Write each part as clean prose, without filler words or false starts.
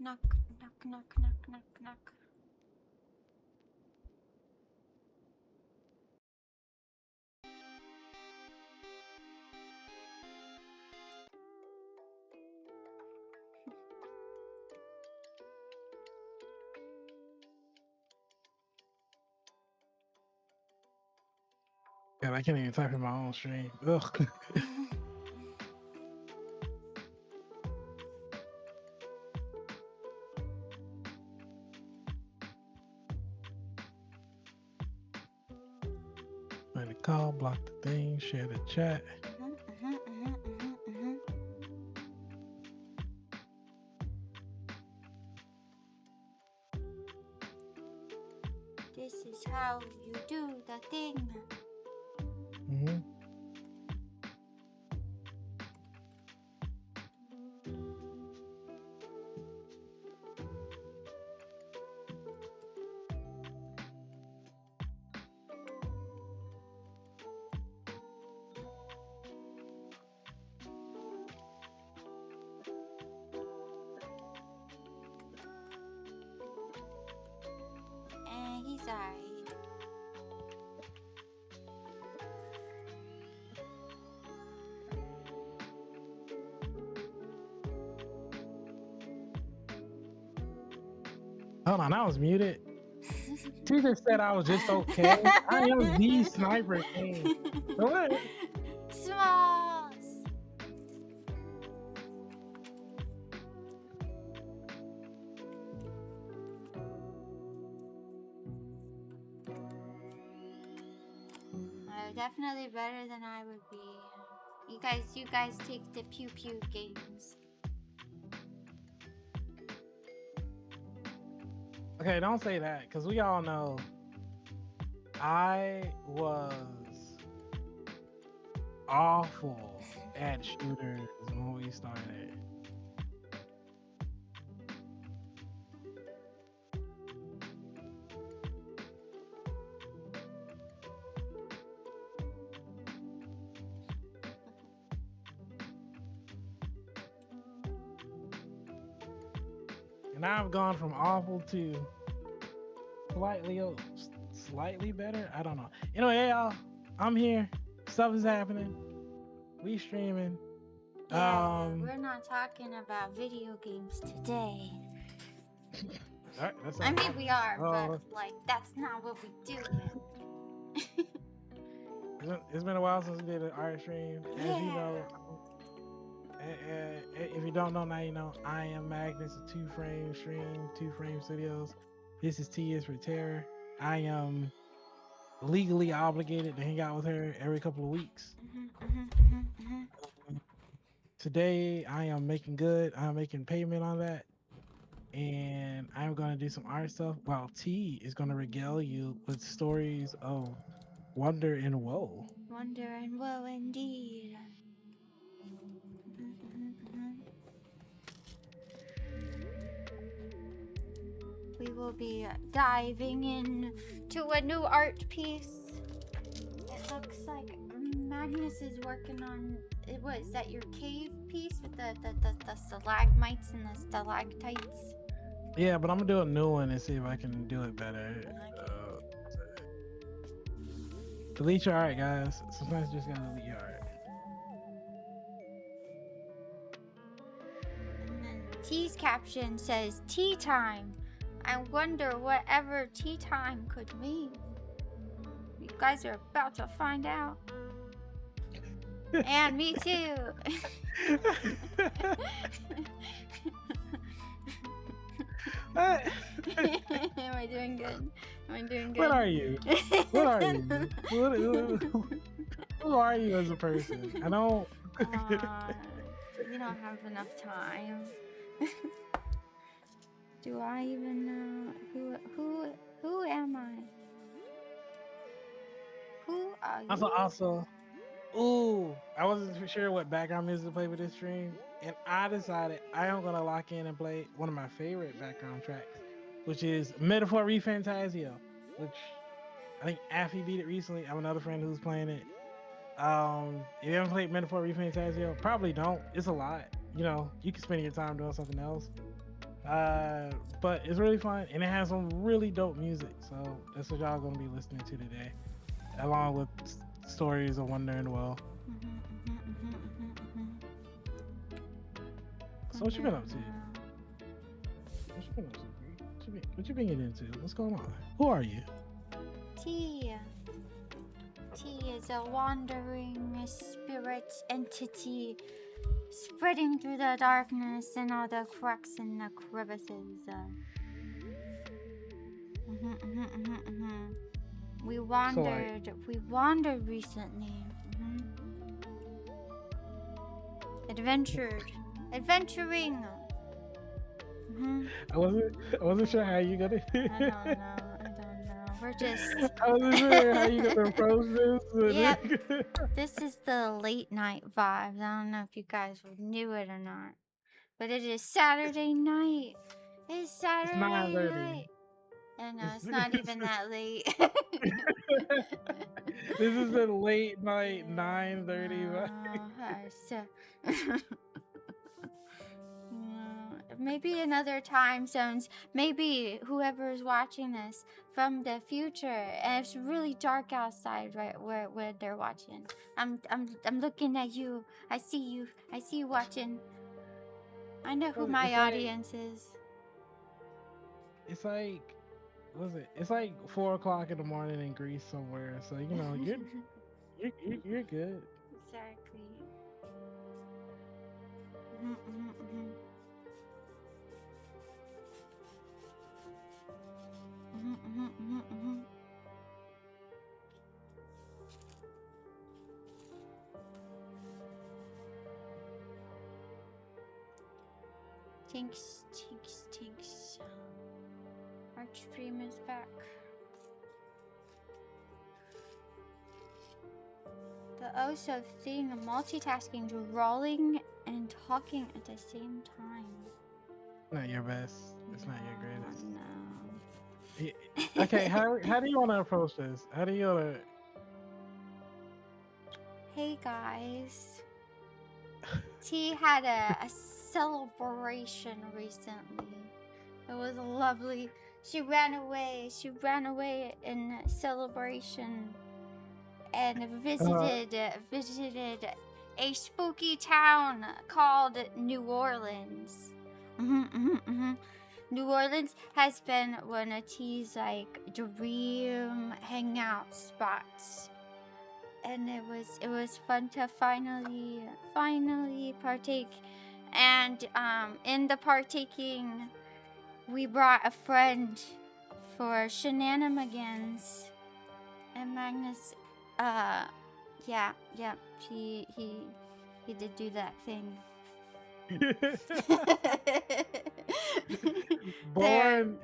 Knock, knock, knock, knock, knock, knock, knock. God, I can't even type in my own stream. Ugh. Let it call, block the thing, share the chat. This is how you do the thing. He's alright. Hold on, I was muted. She just said I was just okay. I am the Sniper King. What? Smalls. Definitely better than I would be. You guys take the pew pew games. Okay, don't say that, because we all know I was awful at shooters when we started. And I've gone from awful to slightly better. I don't know. Anyway, y'all, I'm here. Stuff is happening. We streaming. Yeah, we're not talking about video games today. Right, I mean, we are, but like that's not what we do. It's been a while since we did an art stream. As you know, if you don't know now, you know I am Magnas, a 2-frame stream, 2-frame studios. This is TeisforTerror. I am legally obligated to hang out with her every couple of weeks. Today I am making good. I'm making payment on that, and I'm going to do some art stuff while T is going to regale you with stories of wonder and woe. Wonder and woe indeed. We will be diving into a new art piece. It looks like Magnus is working on. What is that? Your cave piece with the stalagmites and the stalactites? Yeah, but I'm gonna do a new one and see if I can do it better. Delete your art, guys. Sometimes you just gotta delete your art. And then T's caption says, "Tea time. I wonder whatever tea time could mean. You guys are about to find out." And me too. Am I doing good? Am I doing good? What are you? What are you? Who are you as a person? I don't. We don't have enough time. Do I even know Who am I? Who are Also, you? also, ooh, I wasn't for sure what background music to play with this stream, and I decided I am gonna lock in and play one of my favorite background tracks, which is Metaphor Refantasio, which I think Affy beat it recently. I have another friend who's playing it. If you haven't played Metaphor Refantasio, probably don't. It's a lot. You know, you can spend your time doing something else. Uh, but it's really fun, and it has some really dope music. So that's what y'all gonna be listening to today, along with stories of Wonder and Well. So what you been up to? What you been up to? Bree? What you been getting into? What's going on? Who are you? T. T is a wandering spirit entity spreading through the darkness and all the cracks and the crevices. We So like, wandered recently. Adventuring. I wasn't sure how you gonna. I don't know. We're just. I wasn't sure how you gonna approach this. Yep. This is the late night vibes. I don't know if you guys knew it or not, but it is Saturday night. It's It's Saturday 9:30. night. I know it's not even that late. This is a late night 9:30. Maybe in other time zones, maybe whoever is watching this from the future, and it's really dark outside, right where they're watching. I'm looking at you. I see you watching. I know who my audience is. It's like, what was it? It's like 4 o'clock in the morning in Greece somewhere. So you know you're good. Exactly. Tinks. Our stream is back. The oh so thing of multitasking, rolling and talking at the same time. Not your best. It's not your greatest. No. Okay, how do you want to approach this? How do you want to? Hey guys. T had a celebration recently. It was lovely. She ran away in celebration and visited a spooky town called New Orleans. New Orleans has been one of T's like dream hangout spots, and it was fun to finally partake. And in the partaking, we brought a friend for shenanigans, and Magnus, yeah, he did do that thing. born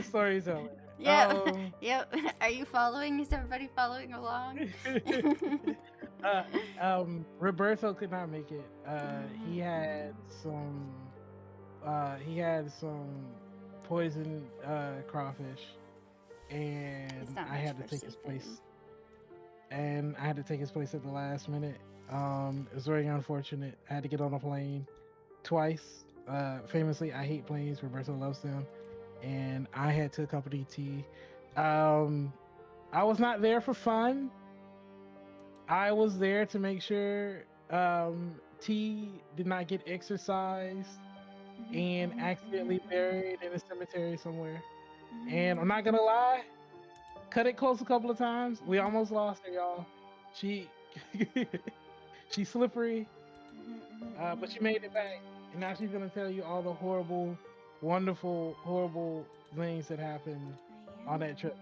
storyteller. Yep. Are you following? Is everybody following along? Roberto could not make it. He had some poison crawfish, and I had to take his place. And I had to take his place at the last minute. It was very unfortunate. I had to get on a plane twice. Famously, I hate planes. Roberto loves them, and I had to accompany T. I was not there for fun. I was there to make sure T did not get exercised and accidentally buried in a cemetery somewhere. And I'm not gonna lie, cut it close a couple of times. We almost lost her, y'all. She's slippery, but she made it back, and now she's gonna tell you all the horrible, wonderful, horrible things that happened on that trip.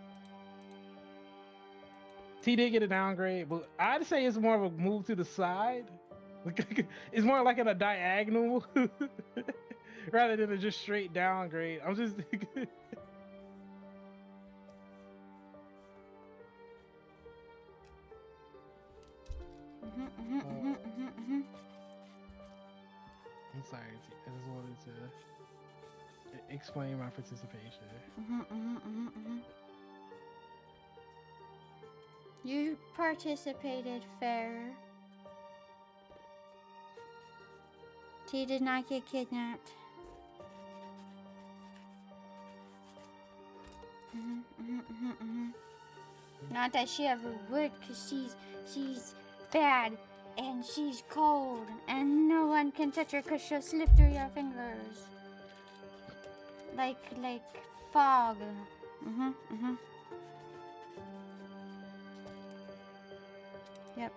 T did get a downgrade, but I'd say it's more of a move to the side. It's more like in a diagonal rather than a just straight downgrade. I'm just I'm sorry, T. I just wanted to explain my participation. You participated fair. T did not get kidnapped. Not that she ever would, cause she's bad and she's cold and no one can touch her cause she'll slip through your fingers. Like fog. Yep.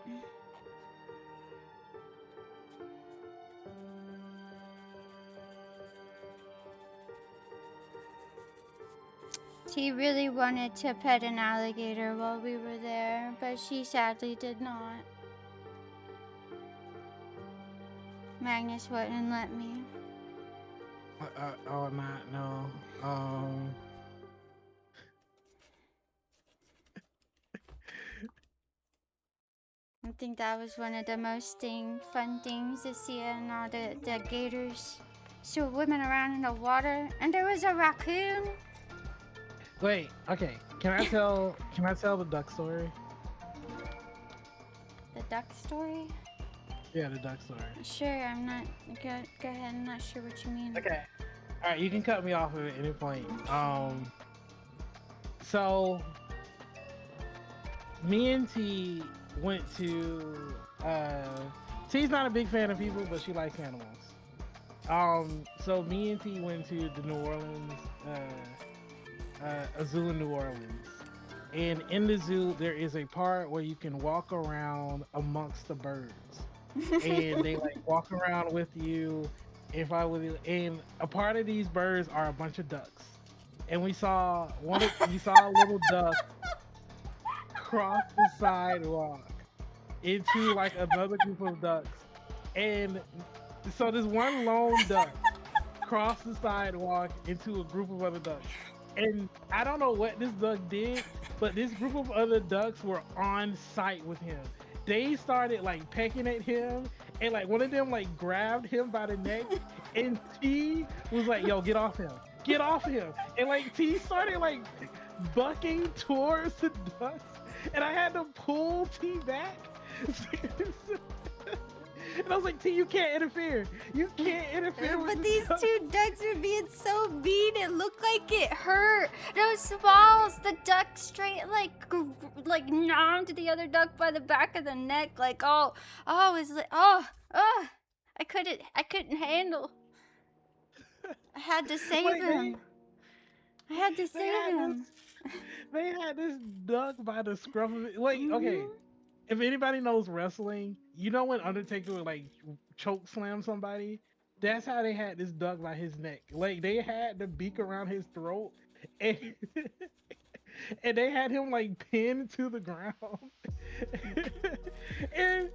She really wanted to pet an alligator while we were there, but she sadly did not. Magnus wouldn't let me. Oh, not no. I think that was one of the most fun things to see, and all the gators swimming around in the water, and there was a raccoon. Wait, okay. Can I tell the duck story? The duck story? Yeah, the duck story. Sure, I'm not go ahead, I'm not sure what you mean. Okay. Alright, you can cut me off at any point. So me and T went to T's not a big fan of people, but she likes animals. So me and T went to the New Orleans a zoo in New Orleans. And in the zoo there is a part where you can walk around amongst the birds. And they like walk around with you and fly with you. And a part of these birds are a bunch of ducks. And we saw a little duck cross the sidewalk into like another group of ducks. And so this one lone duck crossed the sidewalk into a group of other ducks. And I don't know what this duck did, but this group of other ducks were on site with him. They started like pecking at him, and like one of them like grabbed him by the neck, and T was like, "Yo, get off him! Get off him!" And like T started like bucking towards the ducks, and I had to pull T back. And I was like, T, you can't interfere. You can't interfere with But the these duck. two ducks were being so mean. It looked like it hurt. Those swallows, the duck straight like nommed the other duck by the back of the neck. Like it was like I couldn't handle. I had to save Like, him. I had to save him. They had this duck by the scruff of it. Like, okay, if anybody knows wrestling, you know when Undertaker would like choke slam somebody? That's how they had this duck by his neck. Like they had the beak around his throat, and and they had him like pinned to the ground. and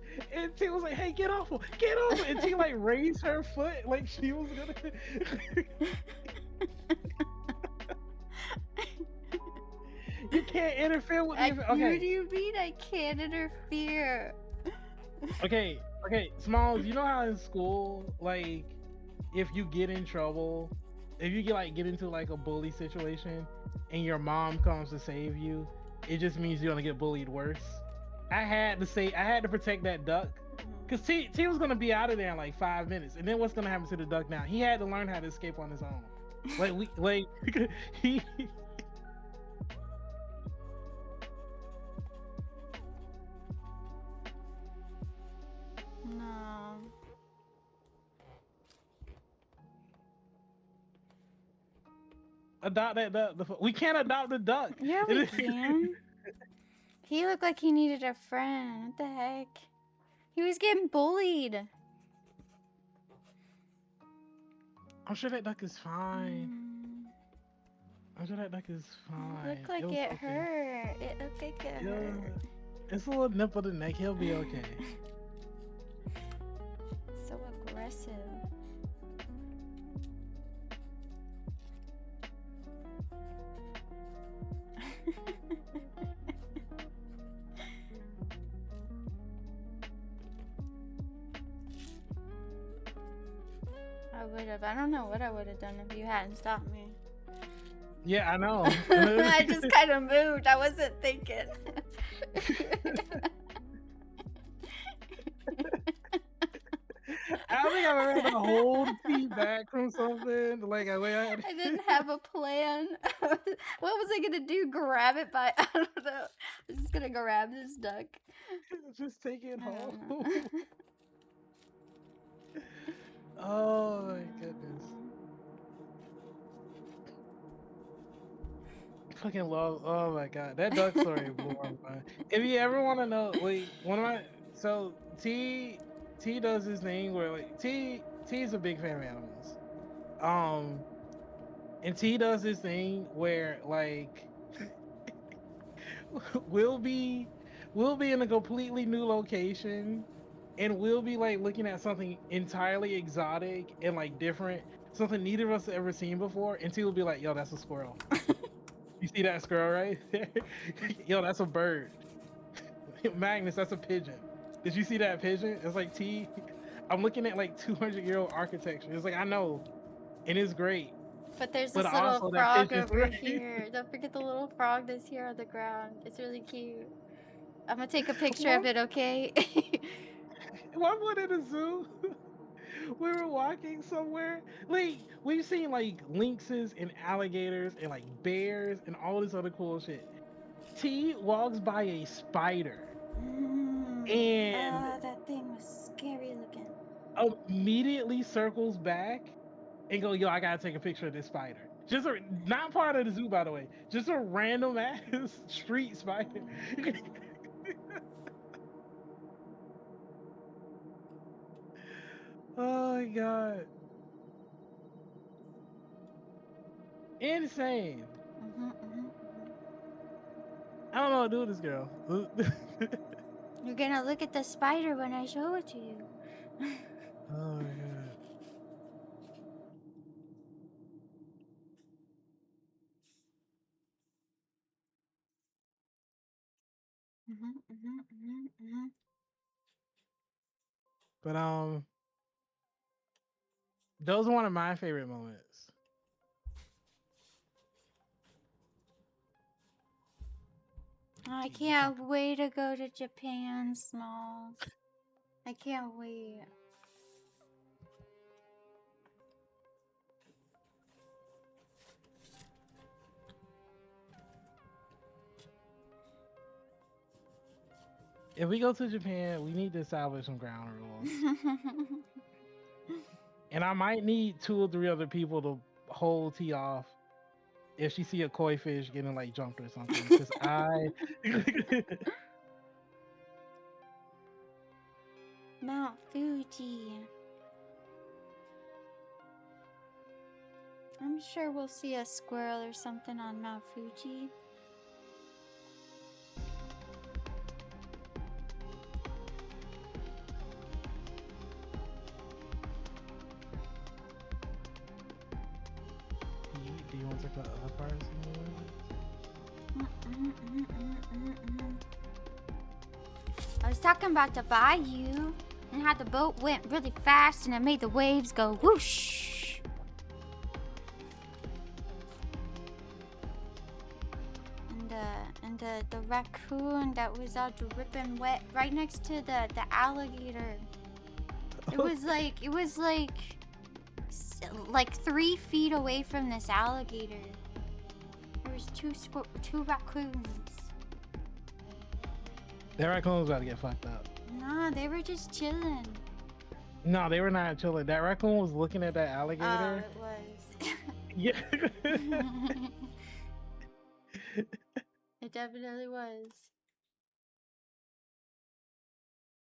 T was like, "Hey, get off him! Get off him!" And T like raised her foot like she was gonna. You can't interfere with me. Okay. What do you mean I can't interfere? Okay, Smalls, you know how in school, like, if you get in trouble, if you get into like a bully situation and your mom comes to save you, it just means you're gonna get bullied worse. I had to protect that duck. Cause T was gonna be out of there in like 5 minutes. And then what's gonna happen to the duck now? He had to learn how to escape on his own. He No. adopt that duck. We can't adopt the duck. Yeah, we can. He looked like he needed a friend. What the heck? He was getting bullied. I'm sure that duck is fine. I'm sure that duck is fine. It looked like it hurt. It looked like it hurt. It's a little nip of the neck. He'll be okay. So aggressive. would have. I don't know what I would have done if you hadn't stopped me. Yeah, I know. I just kind of moved. I wasn't thinking. I don't think I've ever had to hold T back from something. Like I had. I didn't have a plan. What was I gonna do? Grab it by? I don't know. I was just gonna grab this duck. Just take it I home. don't know. Oh my goodness. Fucking love. Oh my god, that duck story blew my mind. If you ever want to know, wait, one of my so T does this thing where like T is a big fan of animals. Um, and T does this thing where like we'll be we'll be in a completely new location, and we'll be like looking at something entirely exotic and like different, something neither of us have ever seen before, and T will be like, "Yo, that's a squirrel." You see that squirrel right there? Yo, that's a bird. Magnus, that's a pigeon. Did you see that pigeon? It's like T. I'm looking at like 200-year-old architecture. It's like I know, and it's great, But there's but this little also that frog pigeon's over right. here. Don't forget the little frog that's here on the ground. It's really cute. I'm gonna take a picture One, of it, okay? one went in a zoo. We were walking somewhere. Like we've seen like lynxes and alligators and like bears and all this other cool shit. T walks by a spider and That thing was scary looking. immediately circles back and go, "Yo, I gotta take a picture of this spider." Just not part of the zoo, by the way. Just a random ass street spider. Oh my god, insane! I don't know what to do with this girl. You're gonna look at the spider when I show it to you. Oh my god. But those are one of my favorite moments. I Gee, you can't talking. wait to go to Japan, Smalls. I can't wait. If we go to Japan, we need to establish some ground rules. And I might need 2 or 3 other people to hold T off if she see a koi fish getting like jumped or something. Because I Mount Fuji. I'm sure we'll see a squirrel or something on Mount Fuji. do you want to talk about other parts of the I was talking about the bayou and how the boat went really fast and it made the waves go whoosh. And the raccoon that was all dripping wet right next to the alligator. It was like 3 feet away from this alligator. There was two raccoons. That raccoon was about to get fucked up. Nah, they were just chilling. No, they were not chilling. That raccoon was looking at that Oh, alligator. it was. Yeah. It definitely was.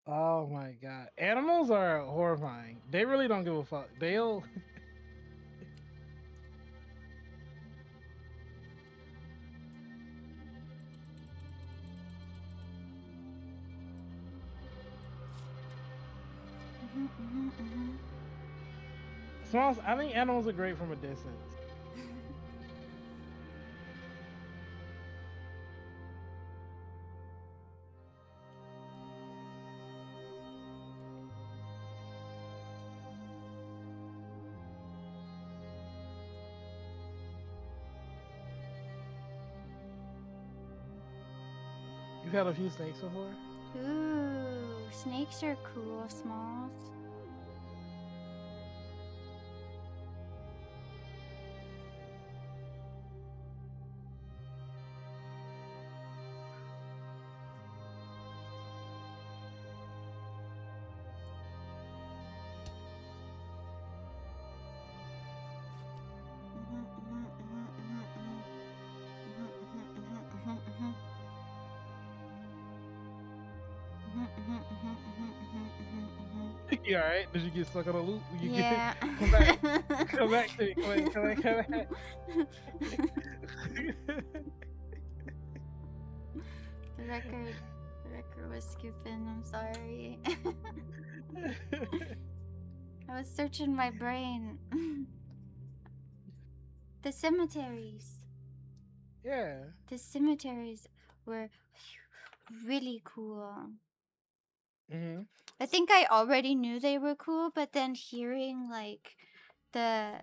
Oh my god. Animals are horrifying. They really don't give a fuck. They'll Smalls, I think animals are great from a distance. We've had a few snakes before. Ooh, snakes are cool, Smalls. You all right? Did you get stuck on a loop? You get Yeah. come back, come back to me, come back, come back. The record was skipping. I'm sorry. I was searching my brain. The cemeteries. Yeah. The cemeteries were really cool. Mm-hmm. I think I already knew they were cool, but then hearing like the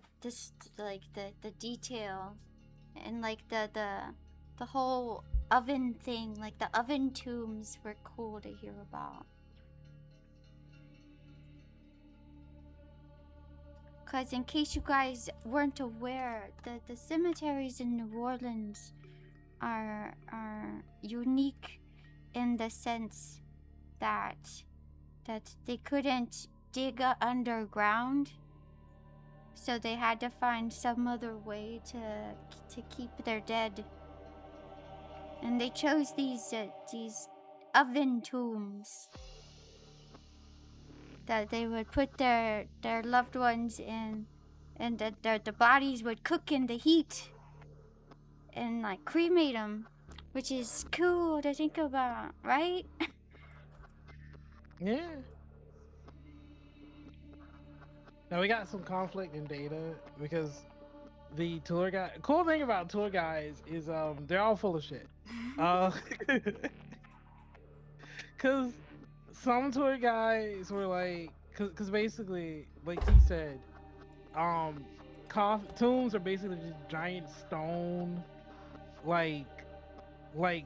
detail and like the whole oven thing, like the oven tombs were cool to hear about. Cause in case you guys weren't aware, the cemeteries in New Orleans are unique in the sense that they couldn't dig underground, so they had to find some other way to keep their dead, and they chose these oven tombs that they would put their loved ones in, and the bodies would cook in the heat and like cremate them, which is cool to think about, right? Yeah. Now we got some conflict in data because the tour guide. Cool thing about tour guides is they're all full of shit. Uh, cause some tour guides were like, cause basically, like T said, um, tombs are basically just giant stone, like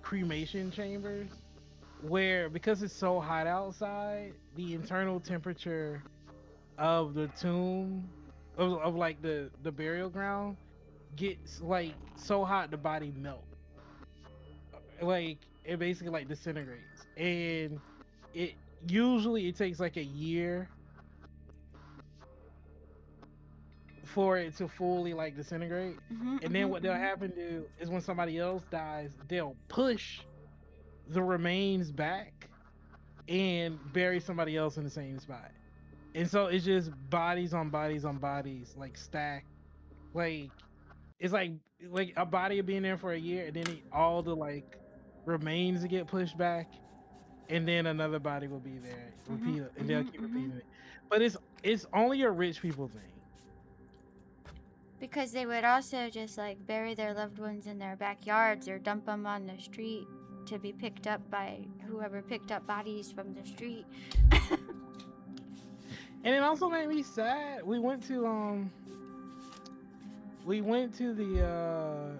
cremation chambers, where because it's so hot outside, the internal temperature of the tomb, of like the burial ground, gets like so hot the body melts, like it basically like disintegrates, and it usually it takes like a year for it to fully like disintegrate. And then what they'll happen to is when somebody else dies, they'll push the remains back and bury somebody else in the same spot. And so it's just bodies on bodies on bodies, like stacked. Like it's like a body being there for a year, and then all the like remains get pushed back, and then another body will be there, repeat it, and they'll keep repeating it. But it's only a rich people thing. Because they would also just like bury their loved ones in their backyards or dump them on the street to be picked up by whoever picked up bodies from the street. And it also made me sad. We went to the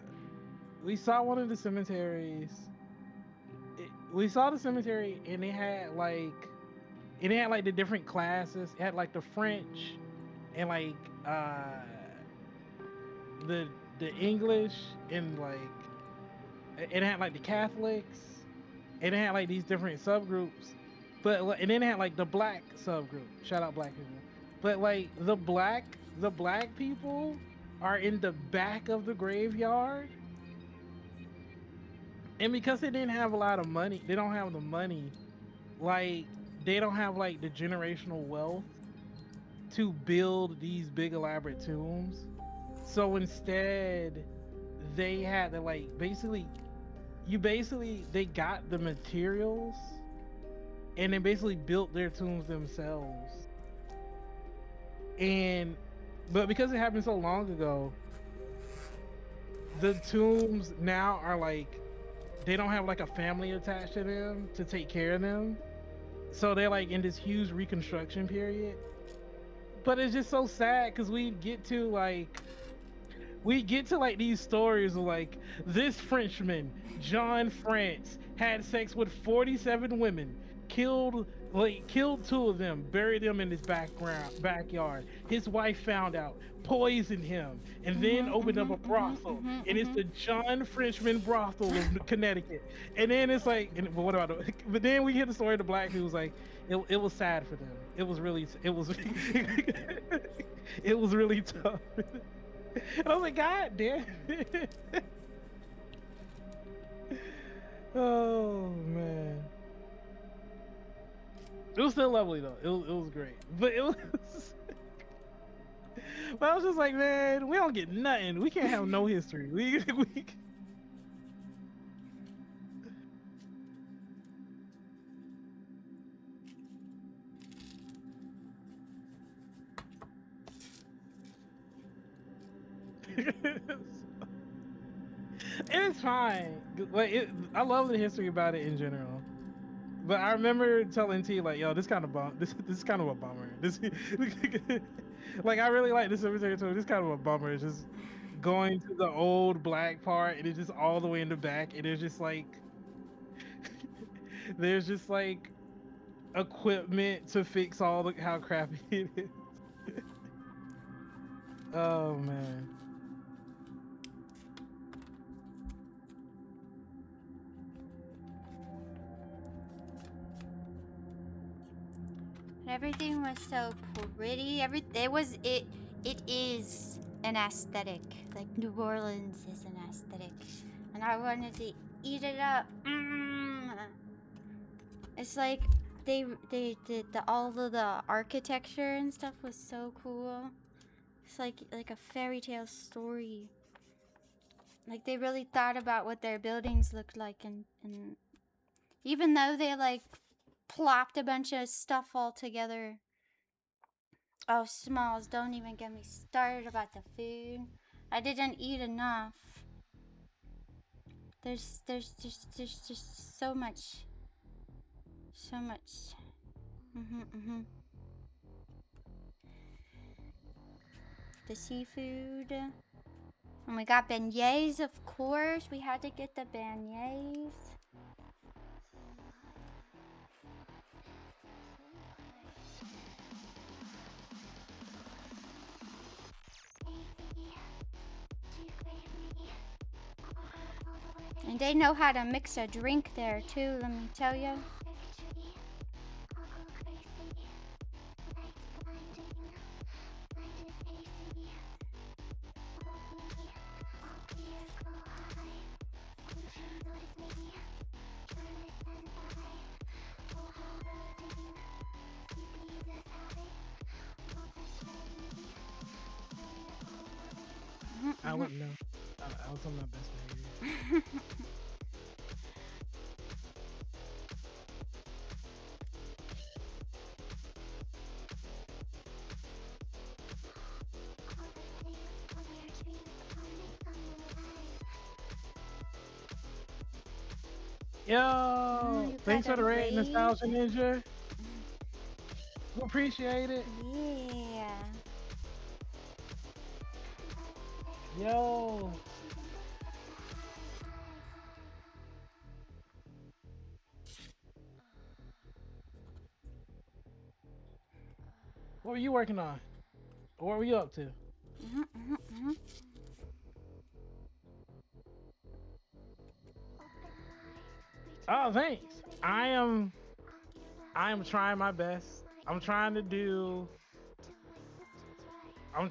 we saw one of the cemeteries. We saw the cemetery, and it had like the different classes. It had like the French and like the English, and like it had like the Catholics, and it had like these different subgroups. But and then it had like the black subgroup. Shout out black people. But like the black people are in the back of the graveyard. And because they didn't have a lot of money, they don't have the money. Like they don't have like the generational wealth to build these big elaborate tombs. So instead, they had to like basically they got the materials, and they basically built their tombs themselves. And but because it happened so long ago, the tombs now are like they don't have like a family attached to them to take care of them. So they're like in this huge reconstruction period. But it's just so sad because we get to like we get to like these stories of like this Frenchman, John France, had sex with 47 women, killed two of them, buried them in his backyard. His wife found out, poisoned him, and then opened up a brothel. And it's the John Frenchman brothel of Connecticut. And then it's like, but what about the, but then we hear the story of the black people was like, it was sad for them. It was really it was it was really tough. And I was like, God damn. Oh man. It was still lovely though. It was great. But it was but I was just like, man, we don't get nothing. We can't have no history. We it's fine. Like I love the history about it in general. But I remember telling T like, yo, this kind of this is kind of a bummer. This like I really like this cemetery tour. This kind of a bummer. It's just going to the old black part and it's just all the way in the back and it's just like there's just like equipment to fix all the how crappy it is. Oh man. Everything was so pretty. It is an aesthetic. Like New Orleans is an aesthetic, and I wanted to eat it up. It's like they did all of the architecture and stuff was so cool. It's like a fairy tale story. Like they really thought about what their buildings looked like, and even though they like plopped a bunch of stuff all together. Oh, Smalls, don't even get me started about the food. I didn't eat enough. There's just so much. So much. The seafood. And we got beignets, of course. We had to get the beignets. And they know how to mix a drink there too, let me tell you. I wouldn't know. I was on my best behavior. Yo, thanks for the raid, Nostalgia Ninja. We appreciate it. Yeah. Yo. What were you working on? What were you up to? Oh, thanks. I am trying my best. I'm trying to do I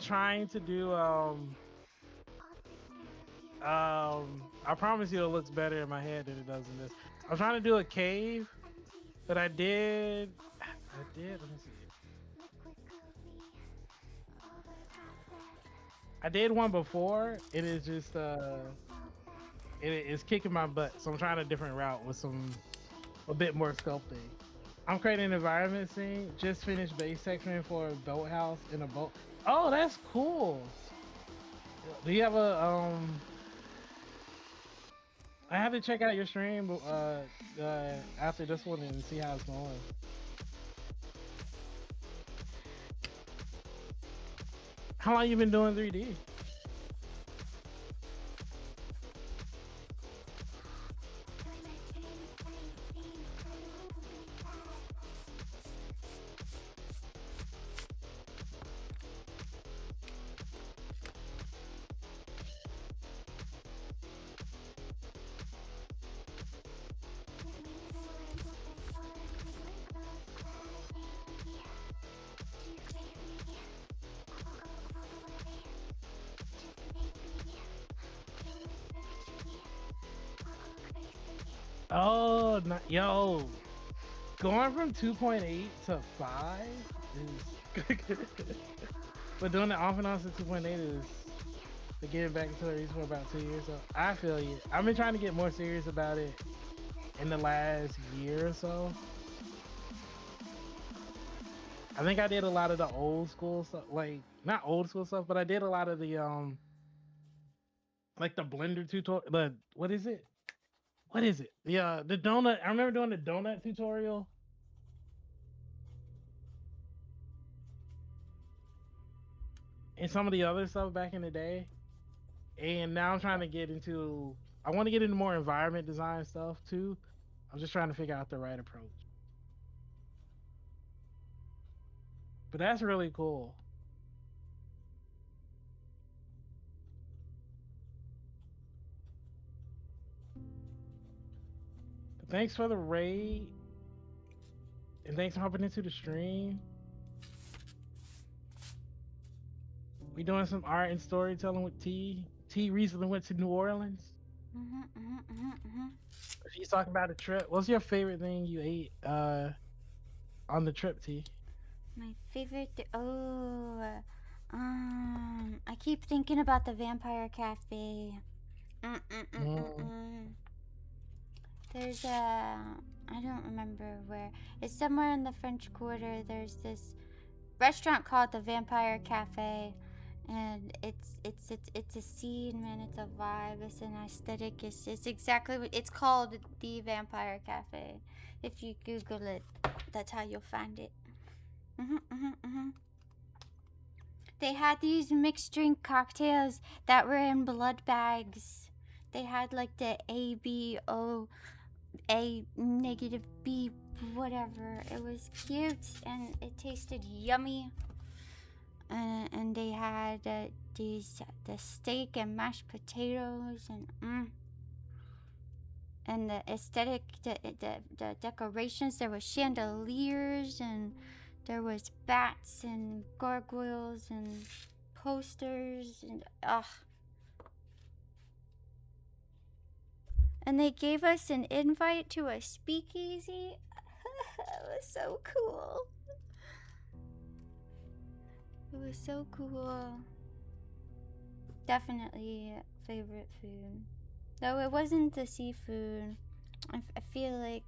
promise you it looks better in my head than it does in this. I'm trying to do a cave, but I did let me see. I did one before. It is just it's kicking my butt. So I'm trying a different route with a bit more sculpting. I'm creating an environment scene. Just finished base texturing for a boathouse in a boat. Oh, that's cool. Do you have a I have to check out your stream after this one and see how it's going. How long you been doing 3D? Oh, not, yo, going from 2.8 to 5 is but doing the off and on to 2.8 is to getting back into the race for about 2 years. So I feel you. I've been trying to get more serious about it in the last year or so. I think I did a lot of the old school stuff, like not old school stuff, but I did a lot of the like the blender tutorial. The what is it? What is it? Yeah, the donut. I remember doing the donut tutorial and some of the other stuff back in the day. And now I'm trying to get into. I want to get into more environment design stuff too. I'm just trying to figure out the right approach. But that's really cool. But thanks for the raid, and thanks for hopping into the stream. We doing some art and storytelling with T. T recently went to New Orleans. She's talking about a trip. What's your favorite thing you ate on the trip, T? My favorite. I keep thinking about the Vampire Cafe. Mm. There's a. I don't remember where. It's somewhere in the French Quarter. There's this restaurant called the Vampire Cafe, and it's a scene, man. It's a vibe. It's an aesthetic. It's exactly what it's called. The Vampire Cafe. If you Google it, that's how you'll find it. They had these mixed drink cocktails that were in blood bags. They had like the ABO, A negative B, whatever. It was cute and it tasted yummy. And they had the steak and mashed potatoes and the aesthetic, the decorations. There was chandeliers and there was bats and gargoyles and posters and and they gave us an invite to a speakeasy. It was so cool. It was so cool. Definitely favorite food. Though it wasn't the seafood. I feel like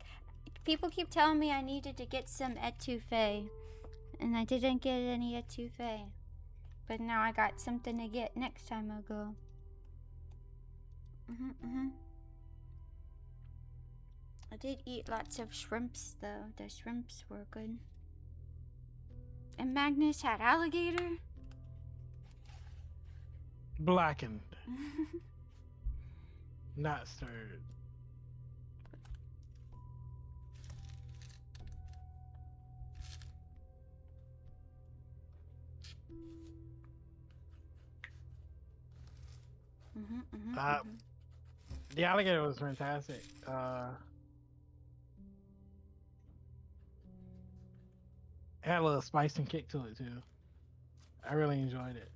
people keep telling me I needed to get some etouffee, and I didn't get any etouffee. But now I got something to get next time I go. I did eat lots of shrimps though. The shrimps were good. And Magnus had alligator. Blackened, not stirred. The alligator was fantastic. It had a little spice and kick to it too. I really enjoyed it.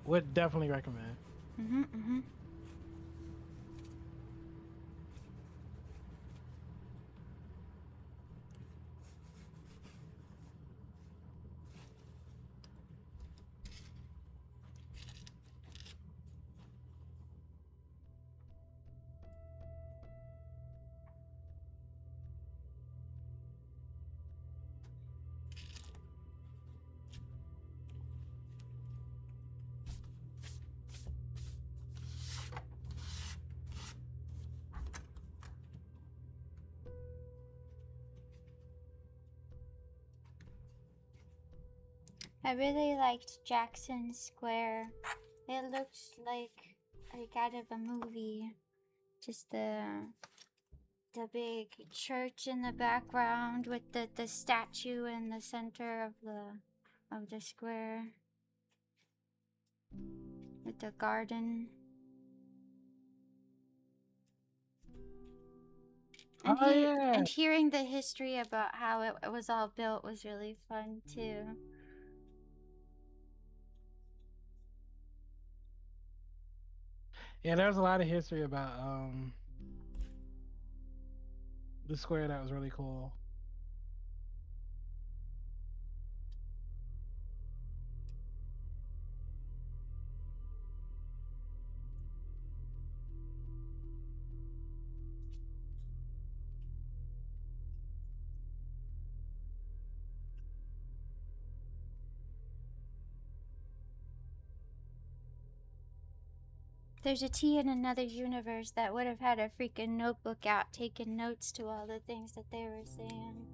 Would definitely recommend. I really liked Jackson Square. It looked like out of a movie. Just the big church in the background with the statue in the center of the square. With the garden. And, and hearing the history about how it was all built was really fun too. Yeah, there's a lot of history about the square that was really cool. There's a T in another universe that would have had a freaking notebook out taking notes to all the things that they were saying.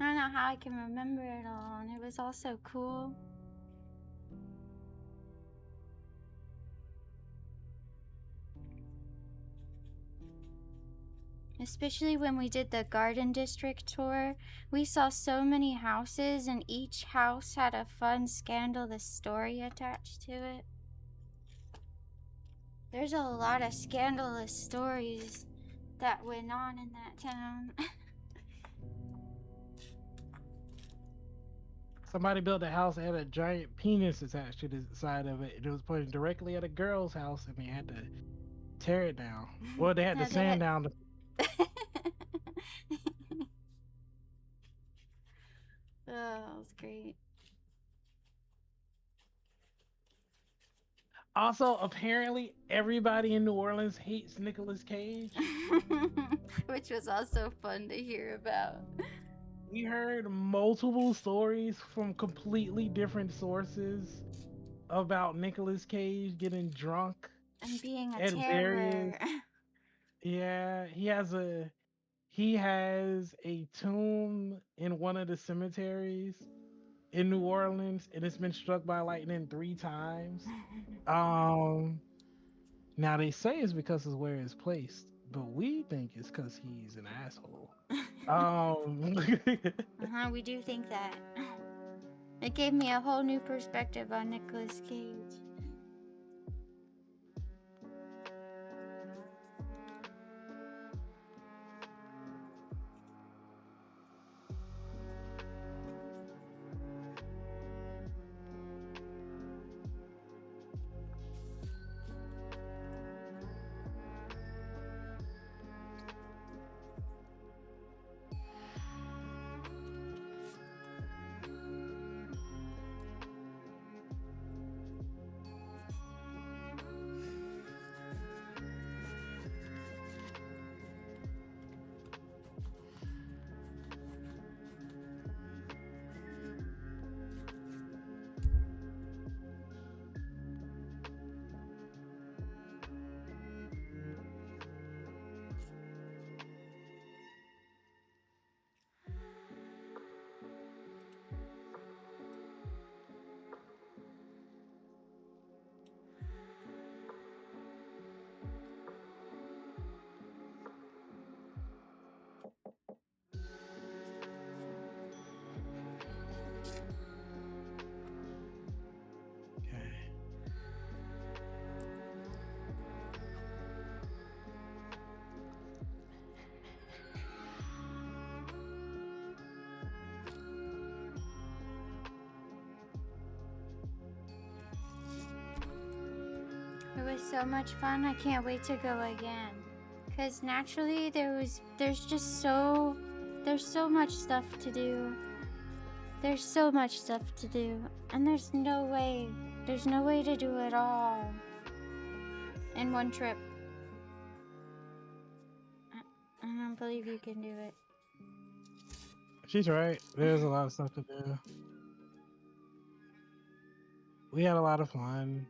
I don't know how I can remember it all, and it was all so cool. Especially when we did the Garden District tour, we saw so many houses, and each house had a fun, scandalous story attached to it. There's a lot of scandalous stories that went on in that town. Somebody built a house that had a giant penis attached to the side of it. It was pointing directly at a girl's house, and they had to tear it down. Well, they had to No, sand down the. Oh, that was great. Also, apparently, everybody in New Orleans hates Nicolas Cage. Which was also fun to hear about. We heard multiple stories from completely different sources about Nicolas Cage getting drunk And being a at various. terror. Yeah, he has a tomb in one of the cemeteries in New Orleans, and it's been struck by lightning 3 times. Um, Now they say it's because of where it's placed, but we think it's because he's an asshole. We do think that. It gave me a whole new perspective on Nicolas Cage. Okay. It was so much fun. I can't wait to go again. Cause naturally there's so much stuff to do. There's so much stuff to do. And there's no way to do it all in one trip. I don't believe you can do it. She's right. There's a lot of stuff to do. We had a lot of fun.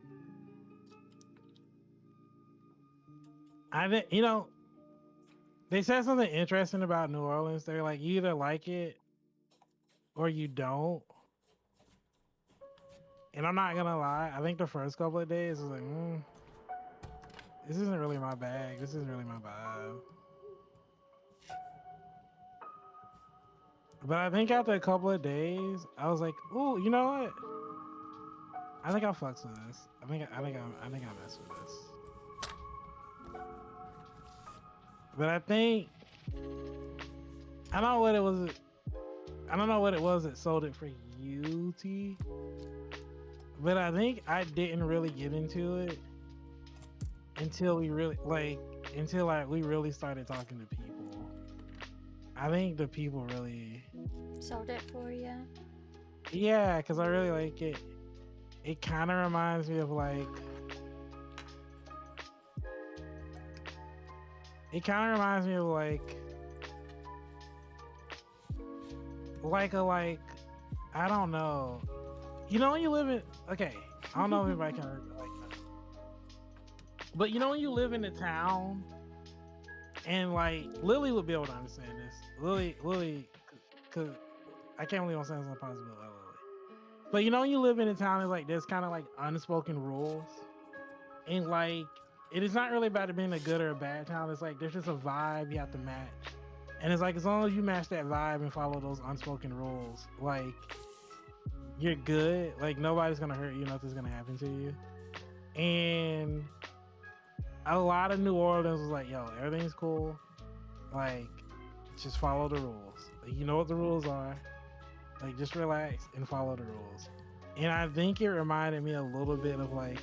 They said something interesting about New Orleans. They're like, you either like it or you don't. And I'm not gonna lie, I think the first couple of days was like, this isn't really my bag. This isn't really my vibe. But I think after a couple of days, I was like, "Ooh, you know what? I think I'll fucks with this. I think I mess with this." But I think I don't know what it was. I don't know what it was that sold it for you, T. But I think I didn't really get into it until we really until like we really started talking to people. I think the people really, Sold it for you. yeah, because I really like it. It kind of reminds me of it kind of reminds me of like I don't know. You know when you live in, okay, I don't know if anybody can like that, but you know when you live in a town and like Lily would be able to understand this. Lily, because I can't believe I'm saying something positive about Lily. But you know when you live in a town, it's like there's kind of like unspoken rules, and like it is not really about it being a good or a bad town. It's like there's just a vibe you have to match, and it's like as long as you match that vibe and follow those unspoken rules, like you're good. Like nobody's gonna hurt you, nothing's gonna happen to you. And a lot of New Orleans was like, yo, everything's cool. Like, just follow the rules. Like, you know what the rules are. Like, just relax and follow the rules. And I think it reminded me a little bit of like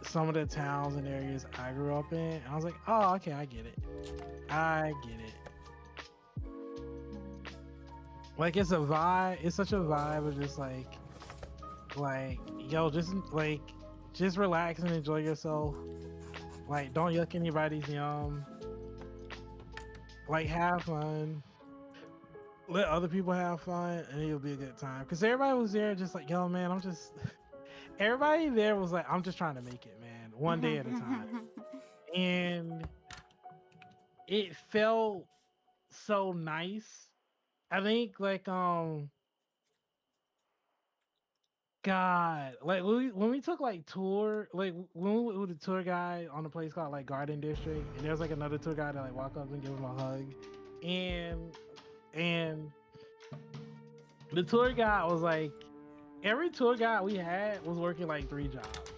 some of the towns and areas I grew up in. And I was like, oh, okay, I get it. I get it. Like, it's a vibe. It's such a vibe of just yo, just relax and enjoy yourself. Like, don't yuck anybody's yum. Like, have fun. Let other people have fun, and it'll be a good time. Cause everybody was there, just like, yo, man, everybody there was like, I'm just trying to make it, man, one day at a time. And it felt so nice. I think God, like when we took like tour, like when we were with the tour guide on a place called like Garden District, and there was like another tour guide that like walk up and give him a hug, and the tour guide was like, every tour guide we had was working like 3 jobs,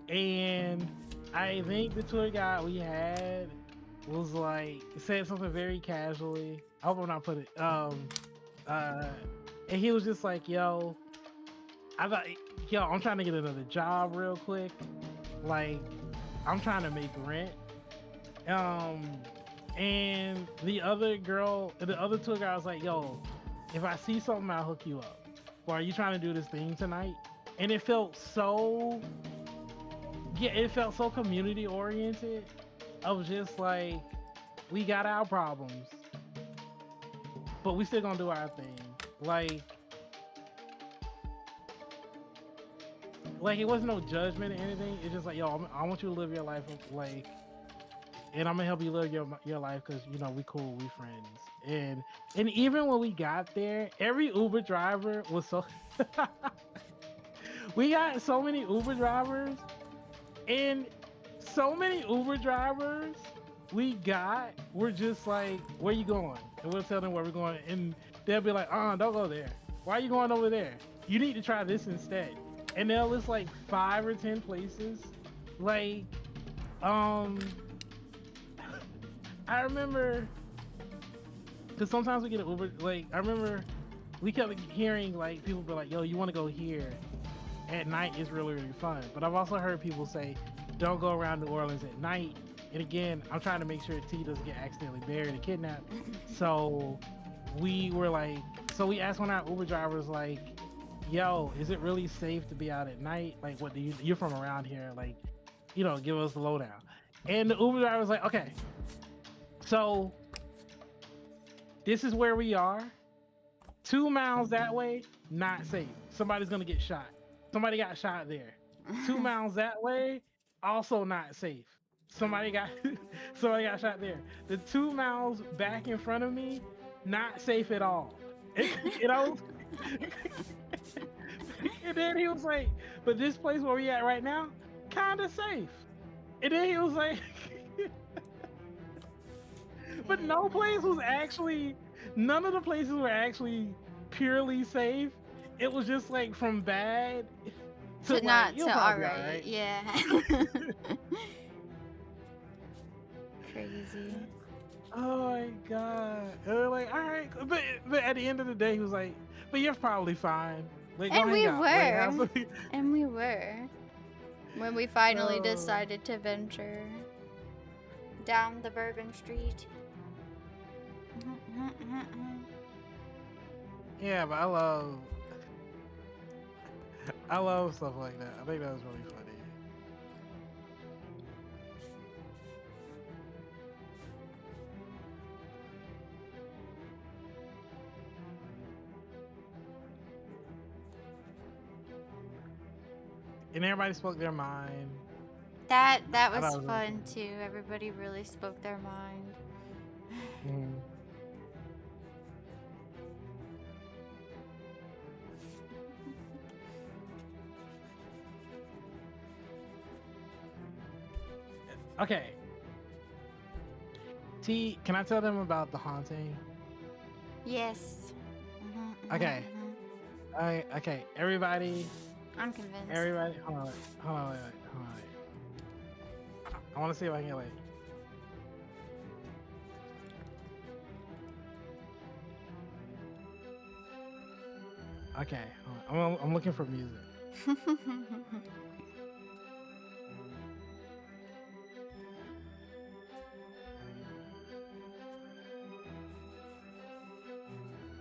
and I think the tour guide we had was like said something very casually. I hope I'm not putting and he was just like, yo, I thought, yo, I'm trying to get another job real quick. Like, I'm trying to make rent. And the other tour guy was like, yo, if I see something, I'll hook you up. Or are you trying to do this thing tonight? And it felt so, yeah, it felt so community oriented. Of just like, we got our problems, but we still gonna do our thing. Like it wasn't no judgment or anything. It's just like, yo, I want you to live your life, like, and I'm gonna help you live your life because you know we cool, we friends. And even when we got there, every Uber driver was so. We got so many Uber drivers, and so many Uber drivers we got were just like, where you going? And we'll tell them where we're going, and they'll be like, don't go there. Why are you going over there? You need to try this instead. And they'll list like 5 or 10 places. Like, I remember, because sometimes we get an Uber, like, I remember we kept hearing like people be like, yo, you want to go here at night, is really, really fun. But I've also heard people say, don't go around New Orleans at night. And again, I'm trying to make sure T doesn't get accidentally buried or kidnapped. So we were like, we asked one of our Uber drivers, like, yo, is it really safe to be out at night? Like, what do you're from around here? Like, you know, give us the lowdown. And the Uber driver was like, okay, so this is where we are. 2 miles that way, not safe. Somebody's gonna get shot. Somebody got shot there. 2 miles that way, also not safe. Somebody got shot there. The 2 miles back in front of me, not safe at all. You know? And then he was like, but this place where we at right now, kinda safe. And then he was like, but none of the places were actually purely safe. It was just like from bad to like, not you'll to probably alright. alright. Yeah. Crazy. Oh my god. And we're like, all right. But at the end of the day, he was like, but you're probably fine. Like, go And we hang out. Like, were. And we were. When we finally No. decided to venture down the Bourbon Street. Yeah, but I love stuff like that. I think that was really funny. And everybody spoke their mind. That I thought was it was really fun cool. too. Everybody really spoke their mind. Mhm. Okay. T, can I tell them about the haunting? Yes. Okay. Okay. Everybody. I'm convinced. Everybody. Hold on. Hold on. Wait. Hold on. Wait. I want to see if I can like. Okay. Hold on. I'm looking for music.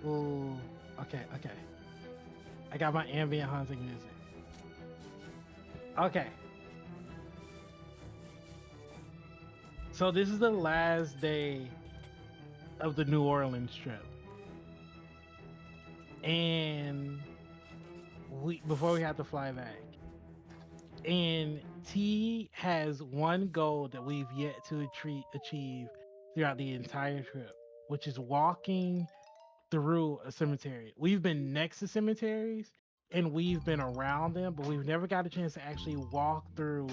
Ooh. Okay. Okay. I got my ambient haunting music. Okay. So this is the last day of the New Orleans trip, and we before we have to fly back. And T has one goal that we've yet to achieve throughout the entire trip, which is walking through a cemetery. We've been next to cemeteries and we've been around them, but we've never got a chance to actually walk through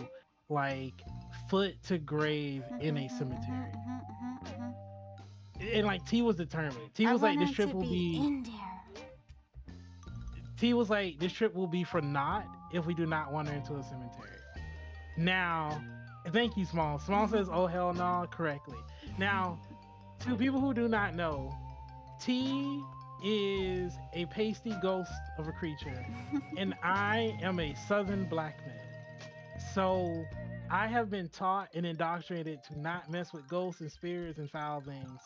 like foot to grave in a cemetery. And like T was determined. T I was like, this wanted trip to will be be. in there. T was like, this trip will be for naught if we do not wander into a cemetery. Now, thank you, Small. Small says, "Oh hell no," correctly. Now, to people who do not know, T is a pasty ghost of a creature, and I am a southern black man. So I have been taught and indoctrinated to not mess with ghosts and spirits and foul things,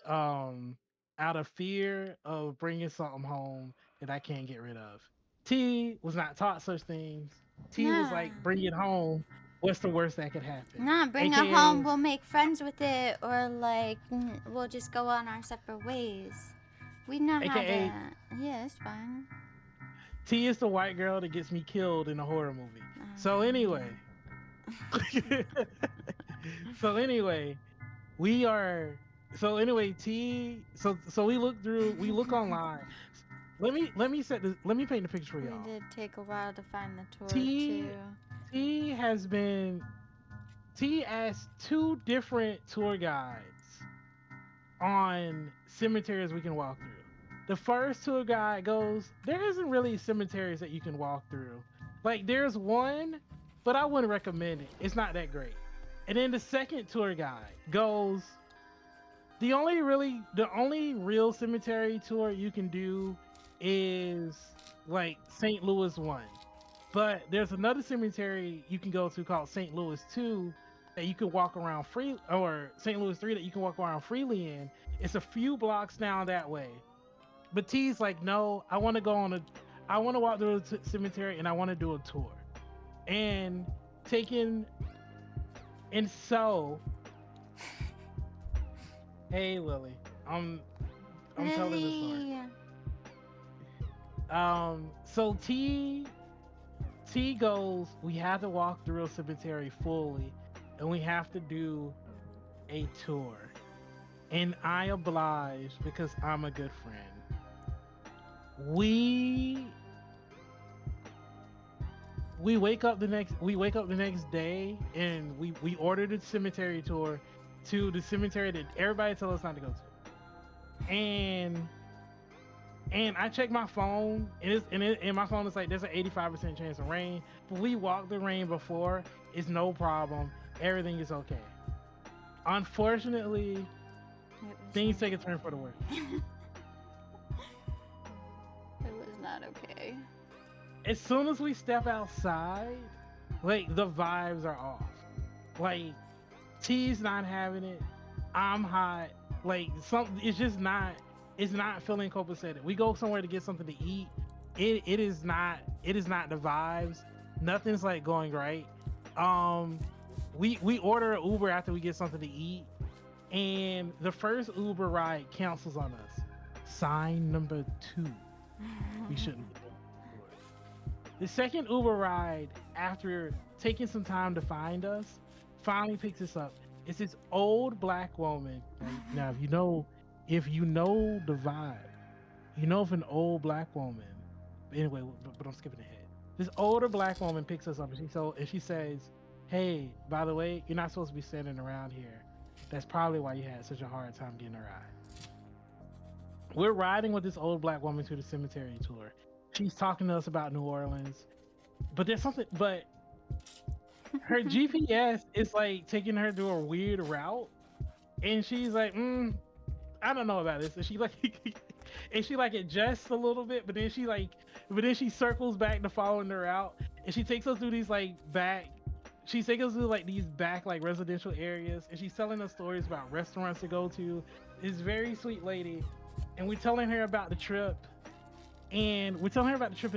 um, out of fear of bringing something home that I can't get rid of. T was not taught such things. T was Nah. like, bring it home. What's the worst that could happen? Nah, bring it home. AKA, We'll make friends with it, or like we'll just go on our separate ways. We know how to. AKA, Yeah, it's fine. T is the white girl that gets me killed in a horror movie. So anyway, so anyway, we are. So anyway, T. So we look online. Let me set this. Let me paint the picture for We y'all. did take a while to find the tour too. T T has been T asked two different tour guides on cemeteries we can walk through. The first tour guide goes, there isn't really cemeteries that you can walk through. Like there's one, but I wouldn't recommend it. It's not that great. And then the second tour guide goes, the only real cemetery tour you can do is like St. Louis 1. But there's another cemetery you can go to called St. Louis 2 that you can walk around free, or St. Louis 3 that you can walk around freely in. It's a few blocks down that way. But T's like, no, I want to walk through the cemetery and I want to do a tour. And taking, and so, hey Lily, I'm telling the story. Lily. So T goes, we have to walk through a cemetery fully, and we have to do a tour. And I oblige because I'm a good friend. We wake up the next day and we ordered a cemetery tour to the cemetery that everybody told us not to go to. And I check my phone, and my phone is like, there's an 85% chance of rain. But we walked the rain before. It's no problem. Everything is okay. Unfortunately, things take a turn for the worse. It was not okay. As soon as we step outside, Like the vibes are off. Like T's not having it. I'm hot. Like it's just not. It's not feeling copacetic. We go somewhere to get something to eat. It is not. It is not the vibes. Nothing's like going right. Um, we order an Uber after we get something to eat, and the first Uber ride cancels on us. Sign number 2. We shouldn't. The second Uber ride, after taking some time to find us, finally picks us up. It's this old black woman. Right? Now, if you know the vibe, you know if an old black woman. Anyway, but I'm skipping ahead. This older black woman picks us up, and she says, "Hey, by the way, you're not supposed to be standing around here. That's probably why you had such a hard time getting a ride." We're riding with this old black woman to the cemetery tour. She's talking to us about New Orleans, but there's something. But her GPS is like taking her to a weird route, and she's like, I don't know about this. And she like, and she like adjusts a little bit, but then she circles back to following the route, and she takes us through these like back. She takes us through like these back like residential areas, and she's telling us stories about restaurants to go to. This very sweet lady, and we're telling her about the trip, and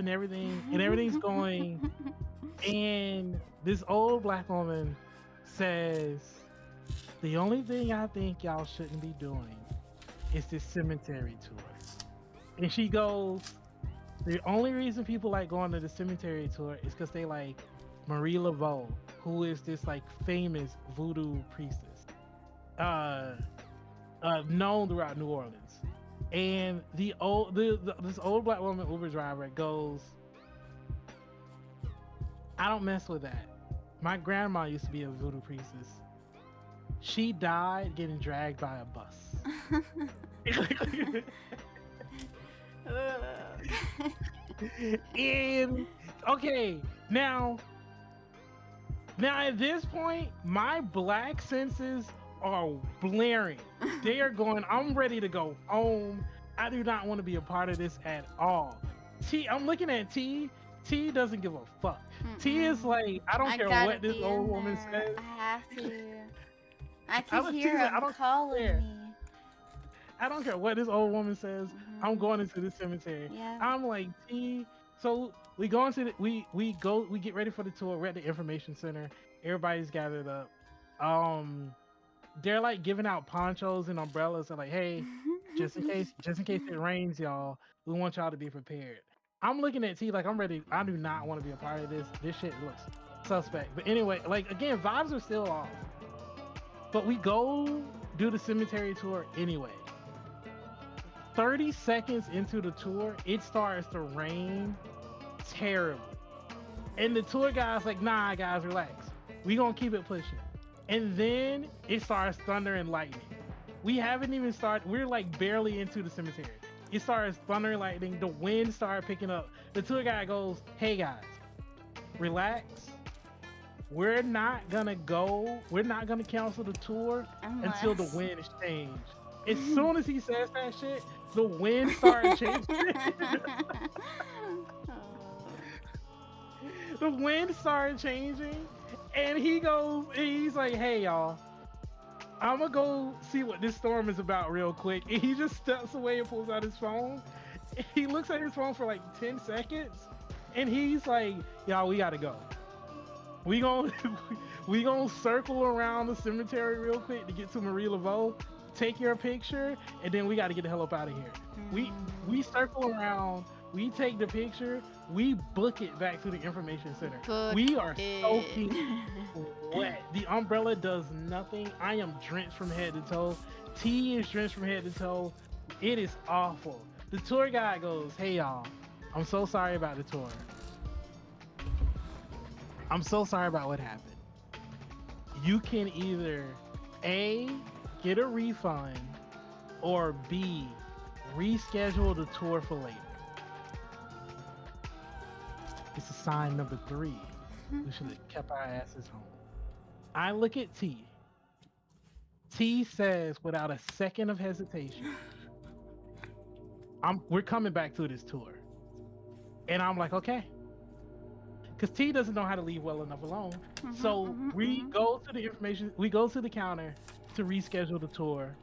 everything's going. And this old black woman says, "The only thing I think y'all shouldn't be doing is this cemetery tour." And she goes, "The only reason people like going to the cemetery tour is because they like Marie Laveau, who is this like famous voodoo priestess, known throughout New Orleans." And this old black woman Uber driver goes, "I don't mess with that. My grandma used to be a voodoo priestess. She died getting dragged by a bus." And okay, now at this point, my black senses are blaring. They are going, I'm ready to go home. I do not want to be a part of this at all. I'm looking at T. T doesn't give a fuck. T is like, I don't care what this old woman says. I have to. I can hear him calling me. I don't care what this old woman says. I'm going into the cemetery. Yeah. I'm like, T. So we go into we get ready for the tour. We're at the information center. Everybody's gathered up. They're like giving out ponchos and umbrellas. They're like, hey, just in case it rains, y'all, we want y'all to be prepared. I'm looking at T like I'm ready. I do not want to be a part of this. This shit looks suspect. But anyway, like again, vibes are still off. But we go do the cemetery tour anyway. 30 seconds into the tour, it starts to rain terribly. And the tour guide's like, nah, guys, relax. We gonna keep it pushing. And then it starts thunder and lightning. We haven't even started, we're like barely into the cemetery. It starts thunder and lightning, the wind started picking up. The tour guide goes, hey guys, relax. We're not gonna cancel the tour until the wind is changed. As soon as he says that shit, the wind started changing. The wind started changing, and he's like, hey y'all, I'm gonna go see what this storm is about real quick. And he just steps away and pulls out his phone. He looks at his phone for like 10 seconds, and he's like, y'all, we gotta go. We gonna circle around the cemetery real quick to get to Marie Laveau, take your picture, and then we got to get the hell up out of here. We circle around, we take the picture, we book it back to the information center. We are soaking wet. The umbrella does nothing. I am drenched from head to toe. T is drenched from head to toe. It is awful. The tour guide goes, hey y'all, I'm so sorry about the tour. I'm so sorry about what happened. You can either A, get a refund, or B, reschedule the tour for later. It's a sign number 3. We should have kept our asses home. I look at T. T says without a second of hesitation, we're coming back to this tour. And I'm like, okay. because T doesn't know how to leave well enough alone. So we mhm. go to the information, we go to the counter to reschedule the tour.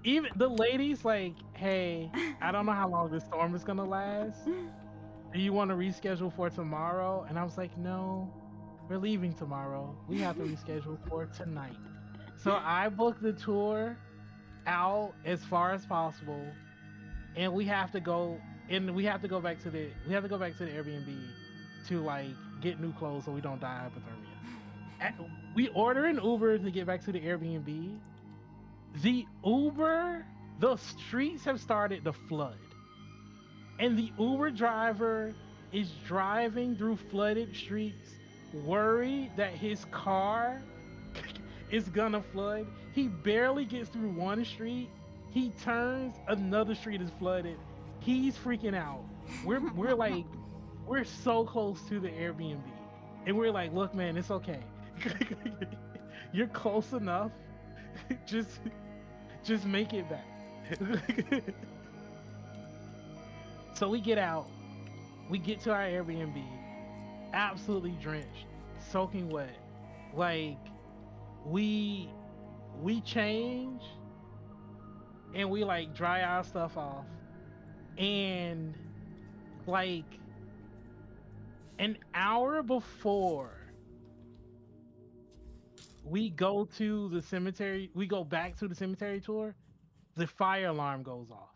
Even the lady's like, hey, I don't know how long this storm is gonna last. Do you want to reschedule for tomorrow? And I was like, no, we're leaving tomorrow. We have to reschedule for tonight. So I booked the tour out as far as possible, and we have to go and we have to go back to the Airbnb to like get new clothes so we don't die of hypothermia. We order an Uber to get back to the Airbnb. The streets have started to flood, and the Uber driver is driving through flooded streets, worried that his car is gonna flood. He barely gets through one street. He turns, another street is flooded. He's freaking out. We're like, we're so close to the Airbnb, and we're like, look, man, it's okay. You're close enough. just just make it back. So we get out. We get to our Airbnb, absolutely drenched, soaking wet. Like we we change and we like dry our stuff off, and like an hour before we go to the cemetery, we go back to the cemetery tour, the fire alarm goes off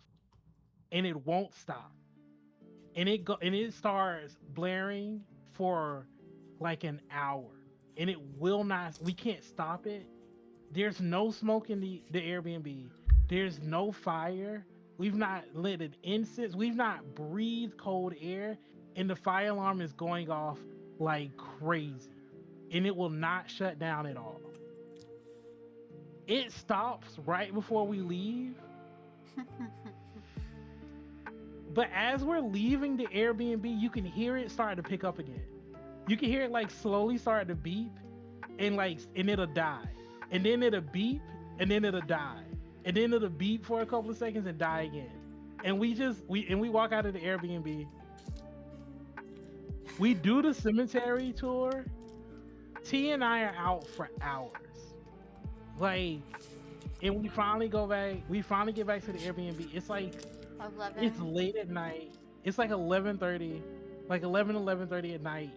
and it won't stop. And it starts blaring for like an hour, and it will not, we can't stop it. There's no smoke in the Airbnb. There's no fire. We've not lit an incense. We've not breathed cold air, and the fire alarm is going off like crazy, and it will not shut down at all. It stops right before we leave, but as we're leaving the Airbnb, you can hear it start to pick up again. You can hear it like slowly start to beep, and it'll die, and then it'll beep, and then it'll die, and then it'll beep for a couple of seconds and die again. And we walk out of the Airbnb. We do the cemetery tour. T and I are out for hours. Like, and we finally go back. We finally get back to the Airbnb. It's like 11. it's late at night. It's like 11:30, like 11:30 at night.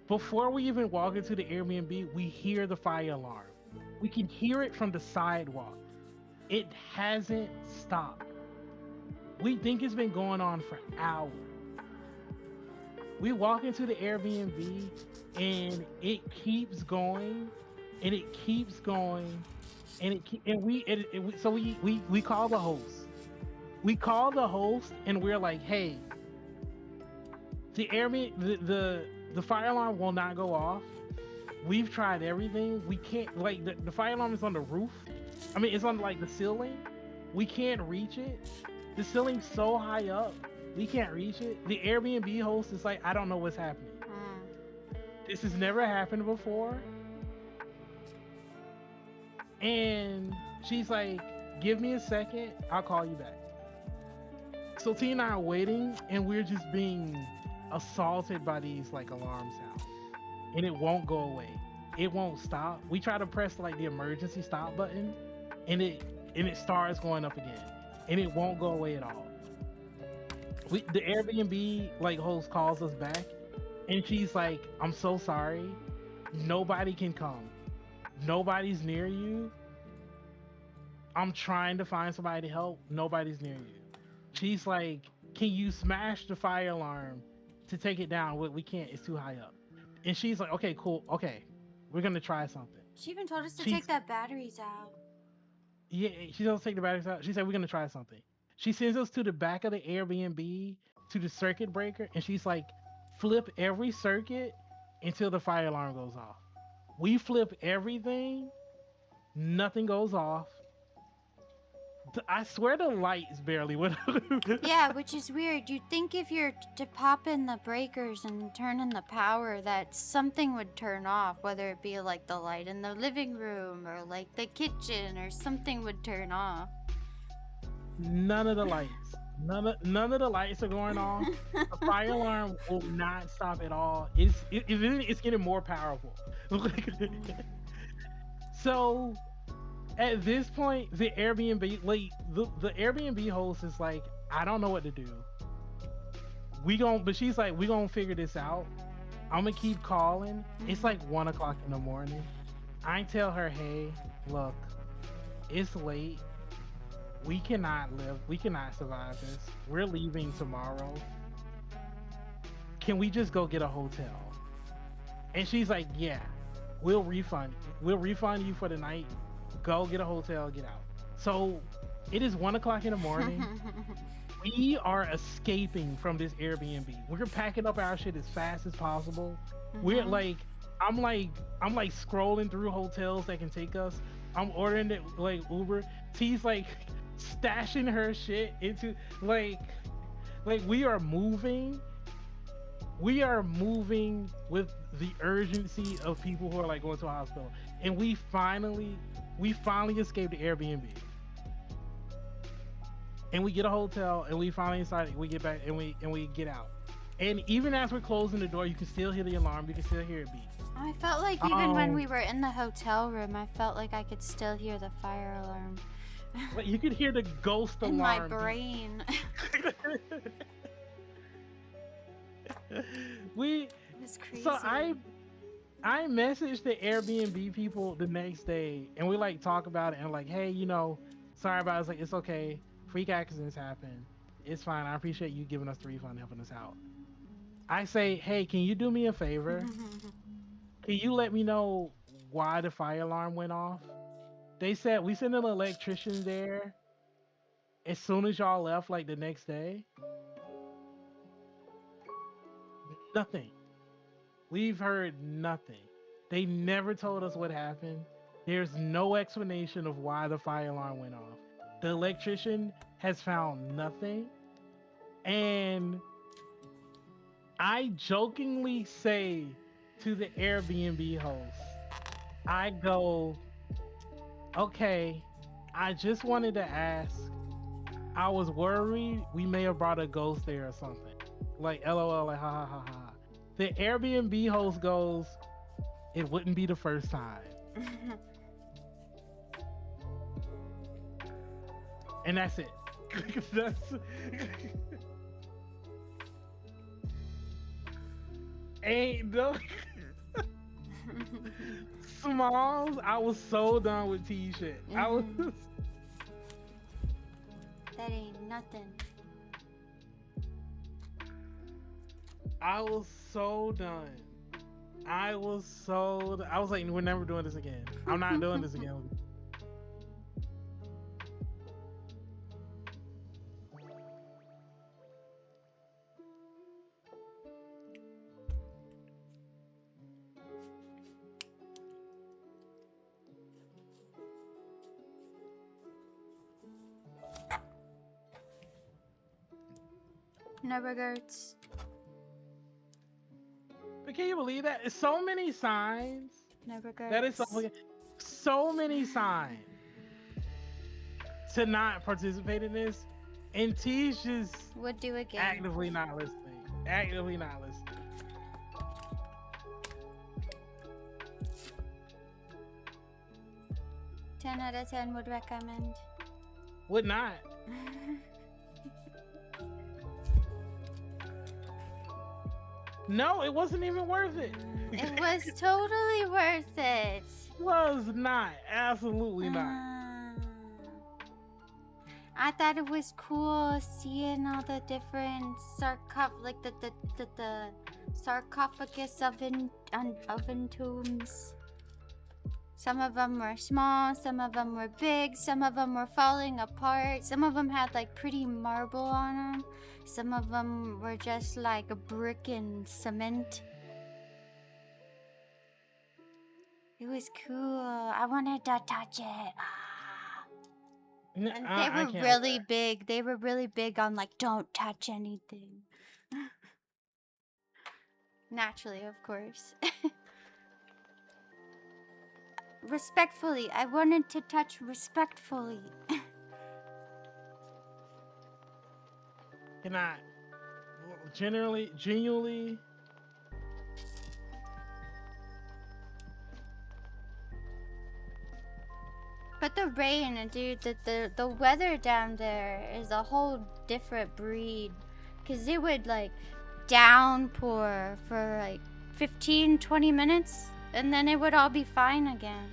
Before we even walk into the Airbnb, we hear the fire alarm. We can hear it from the sidewalk. It hasn't stopped. We think it's been going on for hours. We walk into the Airbnb and it keeps going, and it keeps going, and we call the host. We call the host and we're like, hey, the Airbnb the fire alarm will not go off. We've tried everything. We can't, like, the fire alarm is on the roof. I mean, it's on like the ceiling. We can't reach it. The ceiling's so high up, we can't reach it. The Airbnb host is like, I don't know what's happening. This has never happened before. And she's like, give me a second, I'll call you back. So T and I are waiting, and we're just being assaulted by these like alarm sounds, and it won't go away. It won't stop. We try to press like the emergency stop button, and it starts going up again, and it won't go away at all. The Airbnb like host calls us back, and she's like, I'm so sorry, nobody can come, nobody's near you. I'm trying to find somebody to help, nobody's near you. She's like, can you smash the fire alarm to take it down? We can't, it's too high up. And she's like, okay, cool, okay, we're gonna try something. She even told us to take the batteries out. Yeah, she doesn't take the batteries out. She said, we're gonna try something. She sends us to the back of the Airbnb to the circuit breaker, and she's like, flip every circuit until the fire alarm goes off. We flip everything, nothing goes off. I swear the lights barely went. Yeah, which is weird. You'd think if you're to pop in the breakers and turn in the power that something would turn off, whether it be like the light in the living room or like the kitchen, or something would turn off. None of the lights. None of the lights are going off. The fire alarm will not stop at all. It's getting more powerful. So at this point, the Airbnb the Airbnb host is like, I don't know what to do. But she's like, we gonna figure this out. I'm gonna keep calling. It's like 1 o'clock in the morning. I tell her, hey, look, it's late. We cannot live. We cannot survive this. We're leaving tomorrow. Can we just go get a hotel? And she's like, yeah, we'll refund. We'll refund you for the night. Go get a hotel, get out. So it is 1 o'clock in the morning. We are escaping from this Airbnb. We're packing up our shit as fast as possible. We're like, I'm like, scrolling through hotels that can take us. I'm ordering it like Uber. T's like stashing her shit into like we are moving. We are moving with the urgency of people who are like going to a hospital. And we finally escaped the Airbnb. And we get a hotel and we finally decide we get back and we get out. And even as we're closing the door, you can still hear the alarm, you can still hear it beep. I felt like even when we were in the hotel room, I felt like I could still hear the fire alarm. But you could hear the ghost in alarm my brain. It's crazy. So I messaged the Airbnb people the next day and we like talk about it and like, hey, sorry about it. It's like, it's okay. Freak accidents happen. It's fine. I appreciate you giving us the refund, helping us out. I say, hey, can you do me a favor? Can you let me know why the fire alarm went off? They said we sent an electrician there as soon as y'all left, like the next day. Nothing. We've heard nothing. They never told us what happened. There's no explanation of why the fire alarm went off. The electrician has found nothing. And I jokingly say to the Airbnb host, I go, okay, I just wanted to ask. I was worried we may have brought a ghost there or something. Like, LOL, like, ha ha ha ha. The Airbnb host goes, it wouldn't be the first time. And that's it. Ain't no Smalls, I was so done with T shit. I was that ain't nothing. I was so done. I was like, we're never doing this again. I'm not doing this again. No regrets. But can you believe that? It's so many signs. No regrets. That is so many signs to not participate in this. And T's just would do again. Actively not listening. Actively not listening. Ten out of 10 would recommend. Would not. No, it wasn't even worth it. It was totally worth it. Was not. Absolutely not. I thought it was cool seeing all the different the sarcophagus oven tombs. Some of them were small, some of them were big, some of them were falling apart, some of them had like pretty marble on them. Some of them were just like a brick and cement. It was cool. I wanted to touch it. And they were really big. They were really big on like, don't touch anything. Naturally, of course. Respectfully. I wanted to touch respectfully. cannot genuinely. But the rain, dude, the weather down there is a whole different breed. Cause it would like downpour for like 15-20 minutes and then it would all be fine again.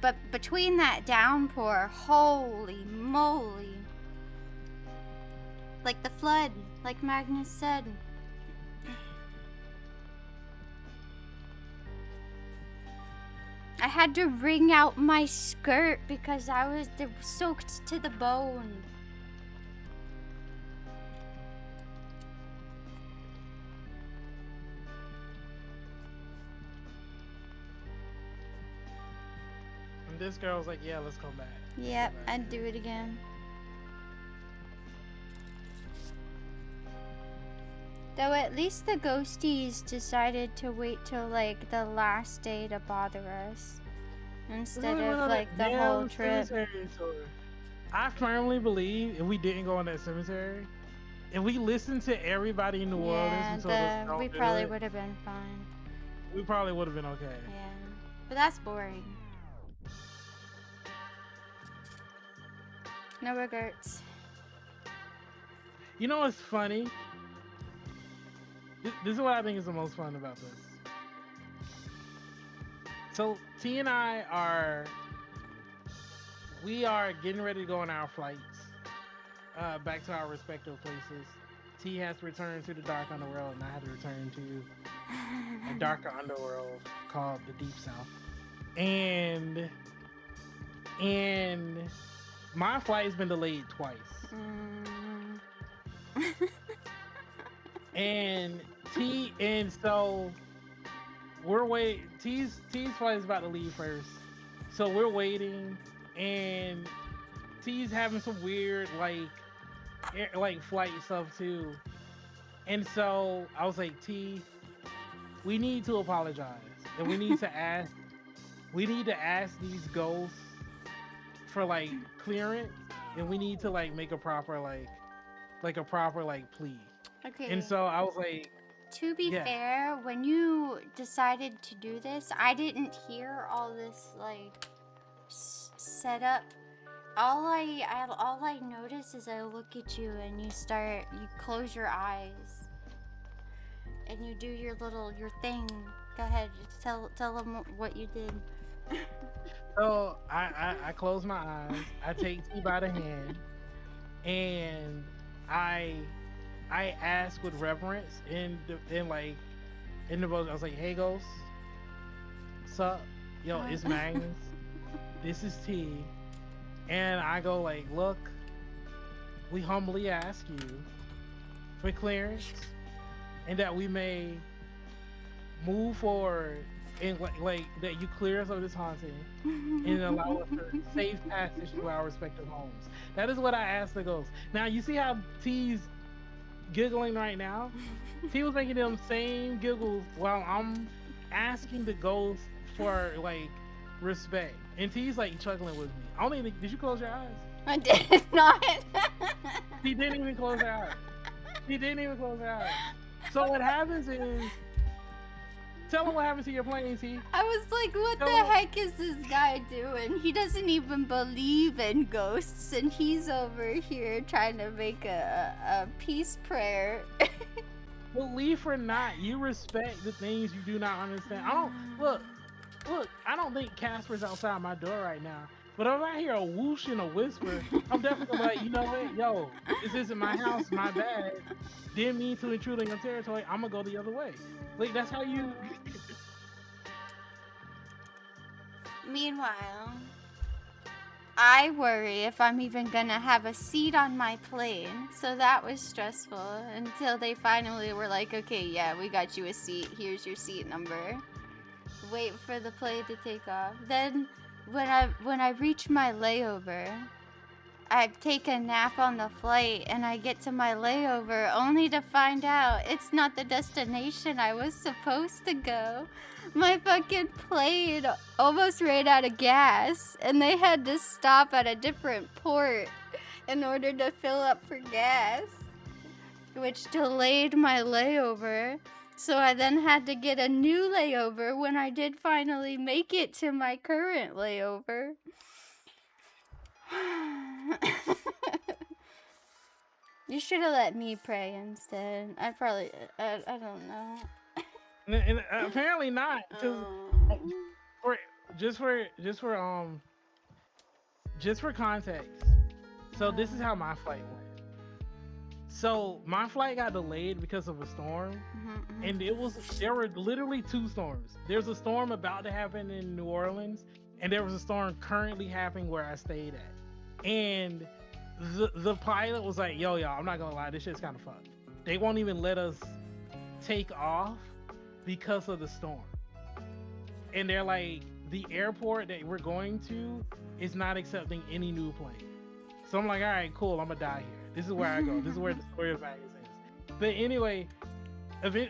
But between that downpour, holy moly. Like the flood, like Magnus said. I had to wring out my skirt because I was soaked to the bone. And this girl was like, yeah, let's come back. Yep, I'd do it again. Though at least the ghosties decided to wait till like the last day to bother us. Instead of like the whole trip. I firmly believe if we didn't go in that cemetery, if we listened to everybody in New Orleans, we probably would have been fine. We probably would have been okay. Yeah, but that's boring. No regrets. You know what's funny? This is what I think is the most fun about this. So T and I are getting ready to go on our flights back to our respective places. T has to return to the dark underworld, and I have to return to a darker underworld called the Deep South. And my flight has been delayed twice. And so we're waiting. T's flight is about to leave first, so we're waiting, and T's having some weird like flight stuff too. And so I was like, T, we need to apologize, and we need to ask these ghosts for like clearance, and we need to like make a proper plea. Okay. And so I was like, to be fair, when you decided to do this, I didn't hear all this like setup. All I notice is I look at you and you close your eyes and you do your thing. Go ahead, tell them what you did. So I close my eyes. I take T by the hand, and I ask with reverence in the boat. I was like, "Hey, ghost, sup? Yo, it's Magnus. This is T." And I go like, "Look, we humbly ask you for clearance, and that we may move forward, and like that you clear us of this haunting, and allow us for safe passage to our respective homes." That is what I asked the ghost. Now you see how T's giggling right now? T was making them same giggles while I'm asking the ghost for like respect, and T's like chuckling with me. I don't even. Did you close your eyes? I did not. She didn't even close her eyes. She didn't even close her eyes. So what happens is, tell them what happened to your plane, T. I was like, what the heck is this guy doing? He doesn't even believe in ghosts, and he's over here trying to make a peace prayer. Believe or not, you respect the things you do not understand. Look, I don't think Casper's outside my door right now. But if I hear a whoosh and a whisper, I'm definitely like, you know what? Yo, this isn't my house, my bad. Didn't mean to intrude on your territory. I'm gonna go the other way. Like, that's how you... Meanwhile, I worry if I'm even gonna have a seat on my plane. So that was stressful until they finally were like, okay, yeah, we got you a seat. Here's your seat number. Wait for the plane to take off. Then when I reach my layover, I take a nap on the flight and I get to my layover only to find out it's not the destination I was supposed to go. My fucking plane almost ran out of gas and they had to stop at a different port in order to fill up for gas. which delayed my layover. So I then had to get a new layover when I did finally make it to my current layover. You should have let me pray instead. I probably, I don't know. And apparently not, because for just for context. So this is how my flight went. So my flight got delayed because of a storm, and there were literally two storms. There's a storm about to happen in New Orleans, and there was a storm currently happening where I stayed at. And the pilot was like, "Yo, y'all, I'm not gonna lie, this shit's kind of fucked. They won't even let us take off because of the storm." And they're like, "The airport that we're going to is not accepting any new plane." So I'm like, "All right, cool. I'm gonna die here. This is where I go. This is where the story of Magnas is." But anyway,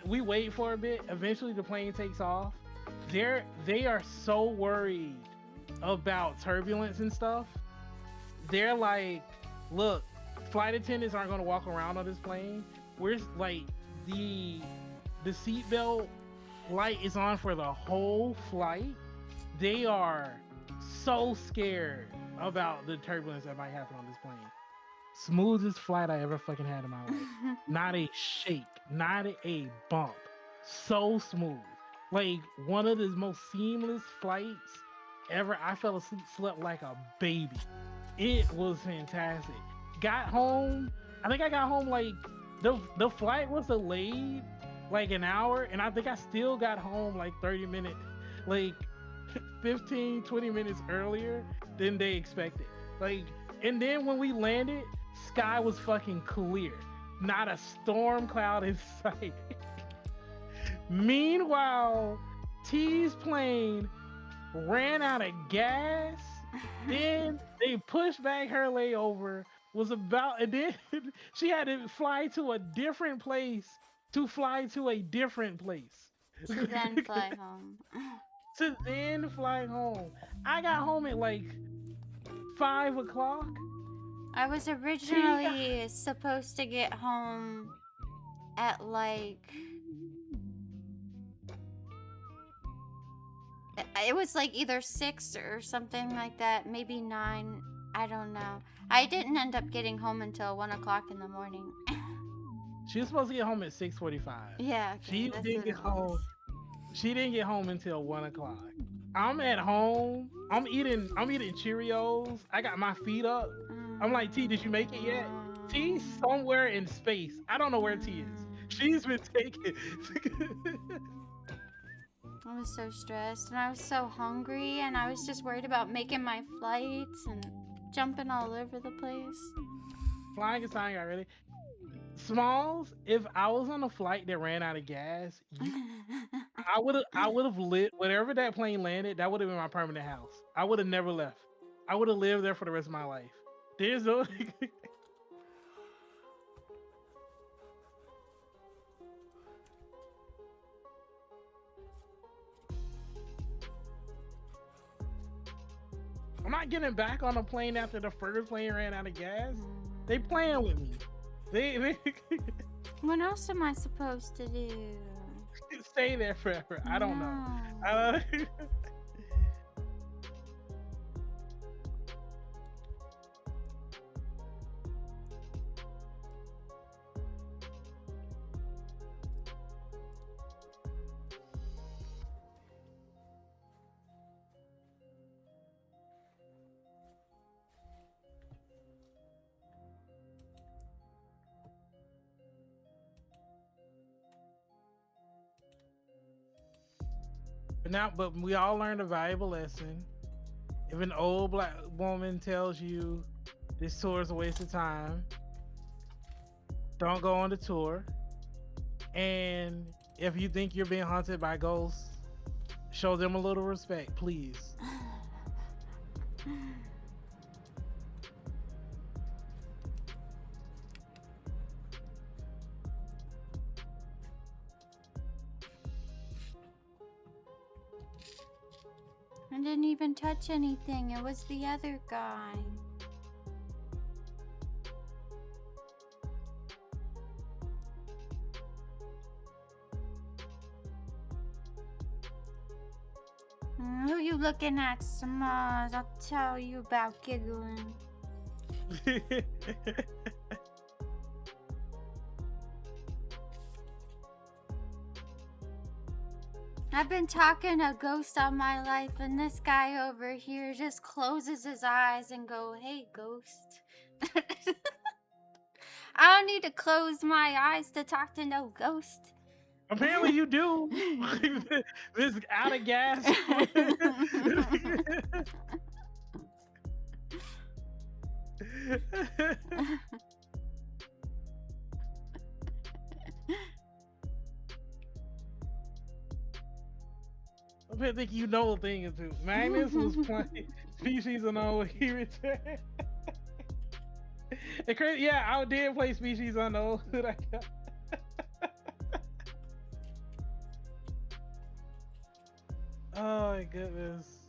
we wait for a bit. Eventually, the plane takes off. They are so worried about turbulence and stuff. They're like, "Look, flight attendants aren't gonna walk around on this plane. We're like the seatbelt light is on for the whole flight." They are so scared about the turbulence that might happen on this plane. Smoothest flight I ever fucking had in my life. Not a shake, not a bump. So smooth. Like one of the most seamless flights ever. I fell asleep, slept like a baby. It was fantastic. Got home. I think I got home like the flight was delayed like an hour, and I think I still got home like 30 minutes, like 15, 20 minutes earlier than they expected. Like, and then when we landed, sky was fucking clear. Not a storm cloud in sight. Meanwhile, T's plane ran out of gas. Then they pushed back her layover. And then she had to fly to a different place to fly to a different place. To then fly home. To then fly home. I got home at like 5 o'clock. I was originally supposed to get home at like... It was like either 6 or something like that, maybe 9. I don't know. I didn't end up getting home until 1 o'clock in the morning. She was supposed to get home at 6:45. Yeah, okay, She didn't get home. She didn't get home until 1 o'clock. I'm at home. I'm eating Cheerios. I got my feet up. I'm like, T, did you make it yet? T's somewhere in space. I don't know where T is. She's been taken. I was so stressed and I was so hungry and I was just worried about making my flights and jumping all over the place. Flying is got ready. Smalls, if I was on a flight that ran out of gas, I would have lit wherever that plane landed. That would have been my permanent house. I would have never left. I would have lived there for the rest of my life. There's no. I'm not getting back on a plane after the first plane ran out of gas. They playing with me. They What else am I supposed to do? Stay there forever. I don't know. But we all learned a valuable lesson. If an old black woman tells you this tour is a waste of time, don't go on the tour. And if you think you're being haunted by ghosts, show them a little respect, please. I didn't even touch anything. It was the other guy. Who you looking at, Smalls? I'll tell you about giggling. I've been talking to ghosts all my life, and this guy over here just closes his eyes and go, "Hey, ghost." I don't need to close my eyes to talk to no ghost. Apparently you do. This out of gas. I think you know a thing or two. Magnus was playing Species Unknown when he returned. Yeah, I did play Species Unknown. Oh my goodness.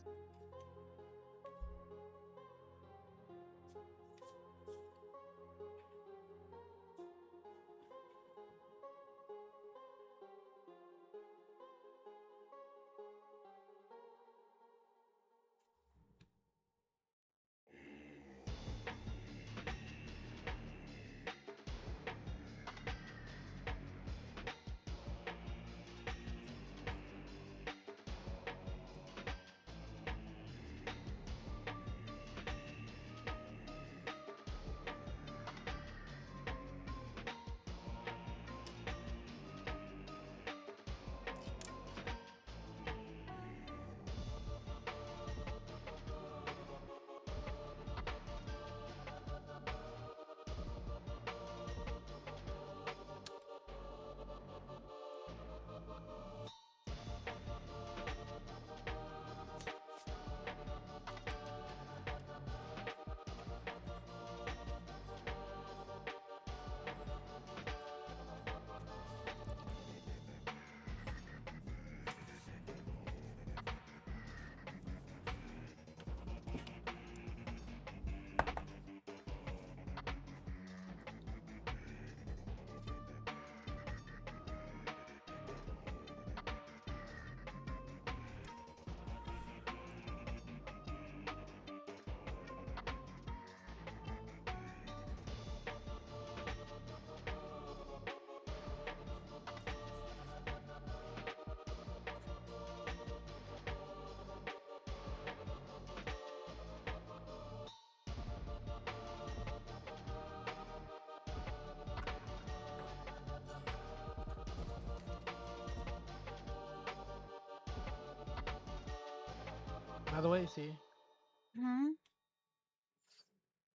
By the way, see,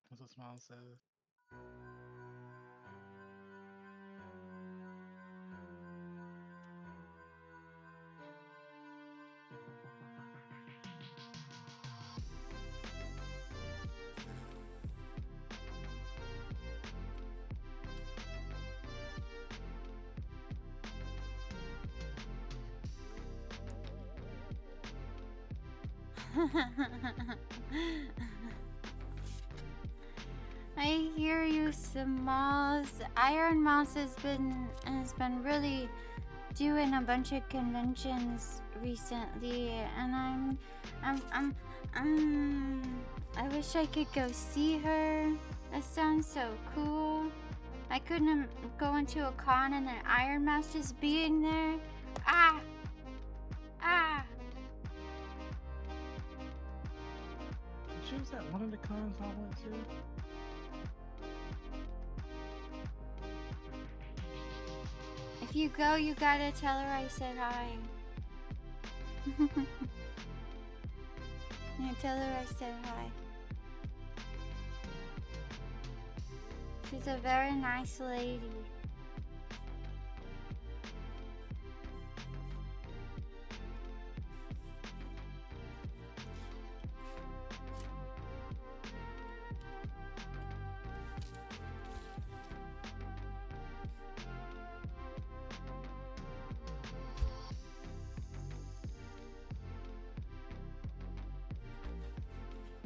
that's what Smile says. I hear you, Smalls. Iron Mouse has been really doing a bunch of conventions recently, and I wish I could go see her. That sounds so cool. I couldn't go into a con and then Iron Mouse just being there. Ah! She was at one of the cons I went to. If you go, you gotta tell her I said hi. Yeah, tell her I said hi. She's a very nice lady.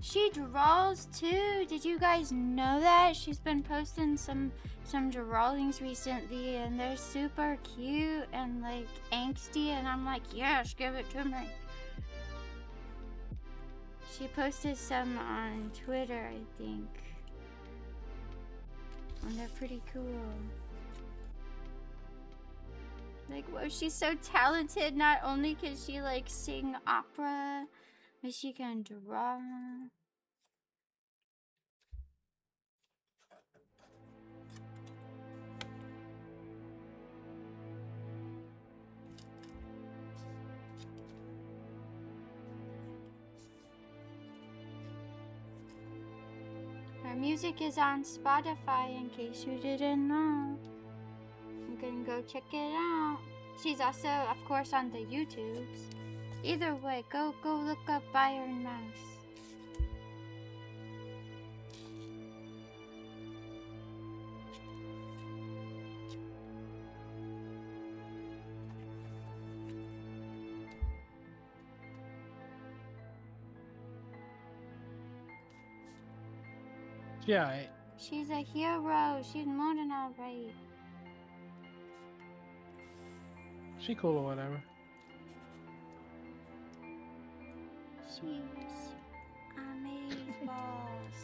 She draws too. Did you guys know that? She's been posting some drawings recently, and they're super cute and like angsty, and I'm like, yes, give it to me. She posted some on Twitter, I think. And they're pretty cool. Like, whoa, she's so talented. Not only can she, like, sing opera, but she can draw. Her music is on Spotify, in case you didn't know. You can go check it out. She's also, of course, on the YouTubes. Either way, go look up Iron Mouse. Yeah. She's a hero. She's more than alright. She cool or whatever. She's amazeballs.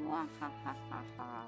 Wahahaha.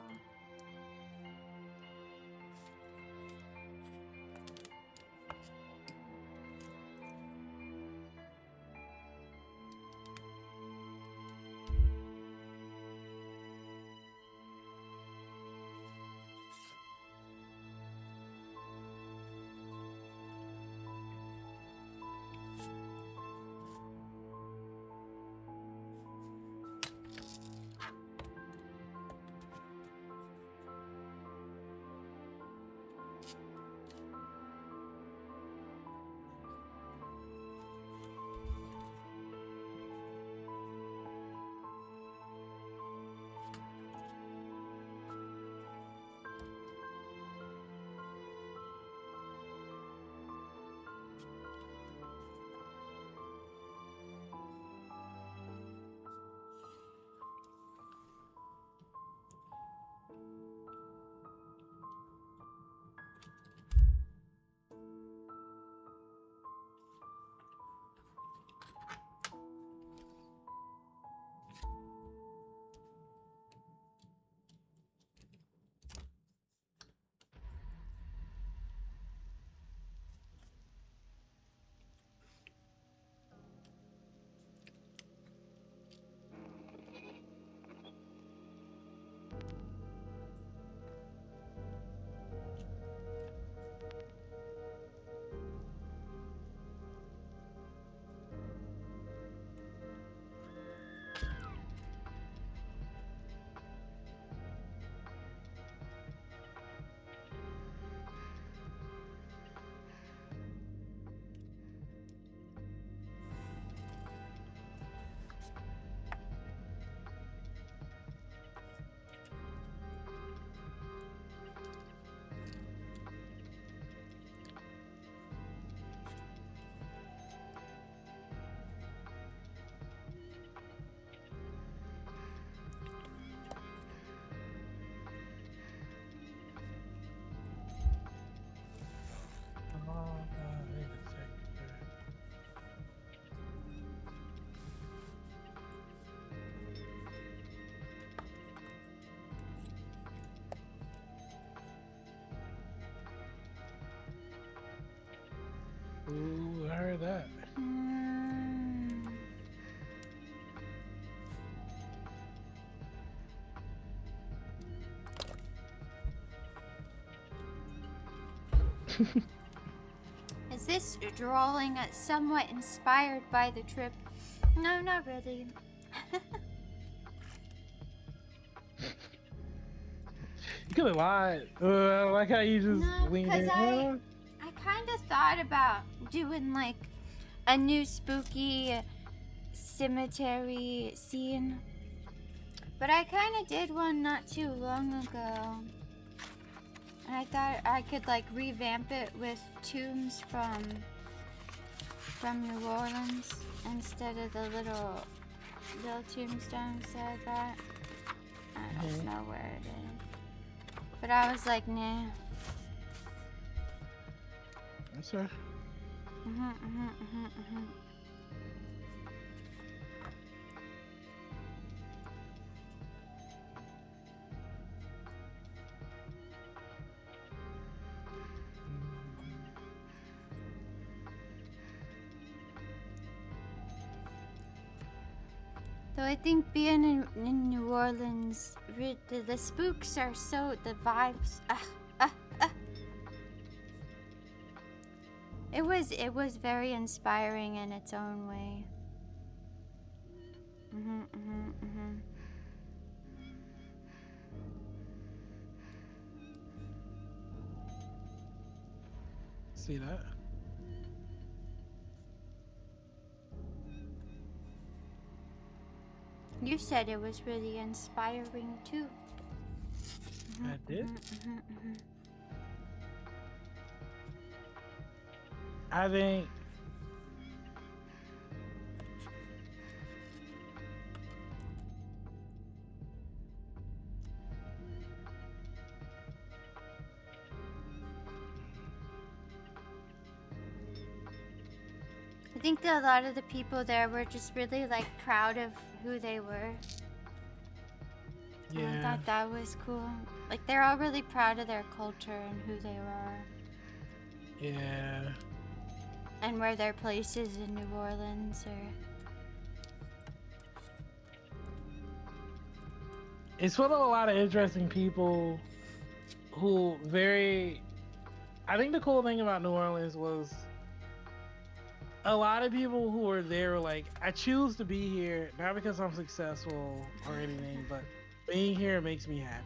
Ooh, I heard that. Is this drawing somewhat inspired by the trip? No, not really. You could have lied. Like how you just No, leaned because in. I kind of thought about doing like a new spooky cemetery scene, but I kind of did one not too long ago, and I thought I could like revamp it with tombs from New Orleans instead of the little tombstones that I got. I don't know where it is, but I was like, nah. That's her. Though I think being in New Orleans, the spooks are so, the vibes, it was very inspiring in its own way. See that? You said it was really inspiring too. I did. I think I think that a lot of the people there were just really like proud of who they were. yeah. I thought that was cool. Like they're all really proud of their culture and who they were. Yeah. And where their place is in New Orleans or... It's full of a lot of interesting people who I think the cool thing about New Orleans was a lot of people who were there were like, I choose to be here not because I'm successful or anything, but being here makes me happy.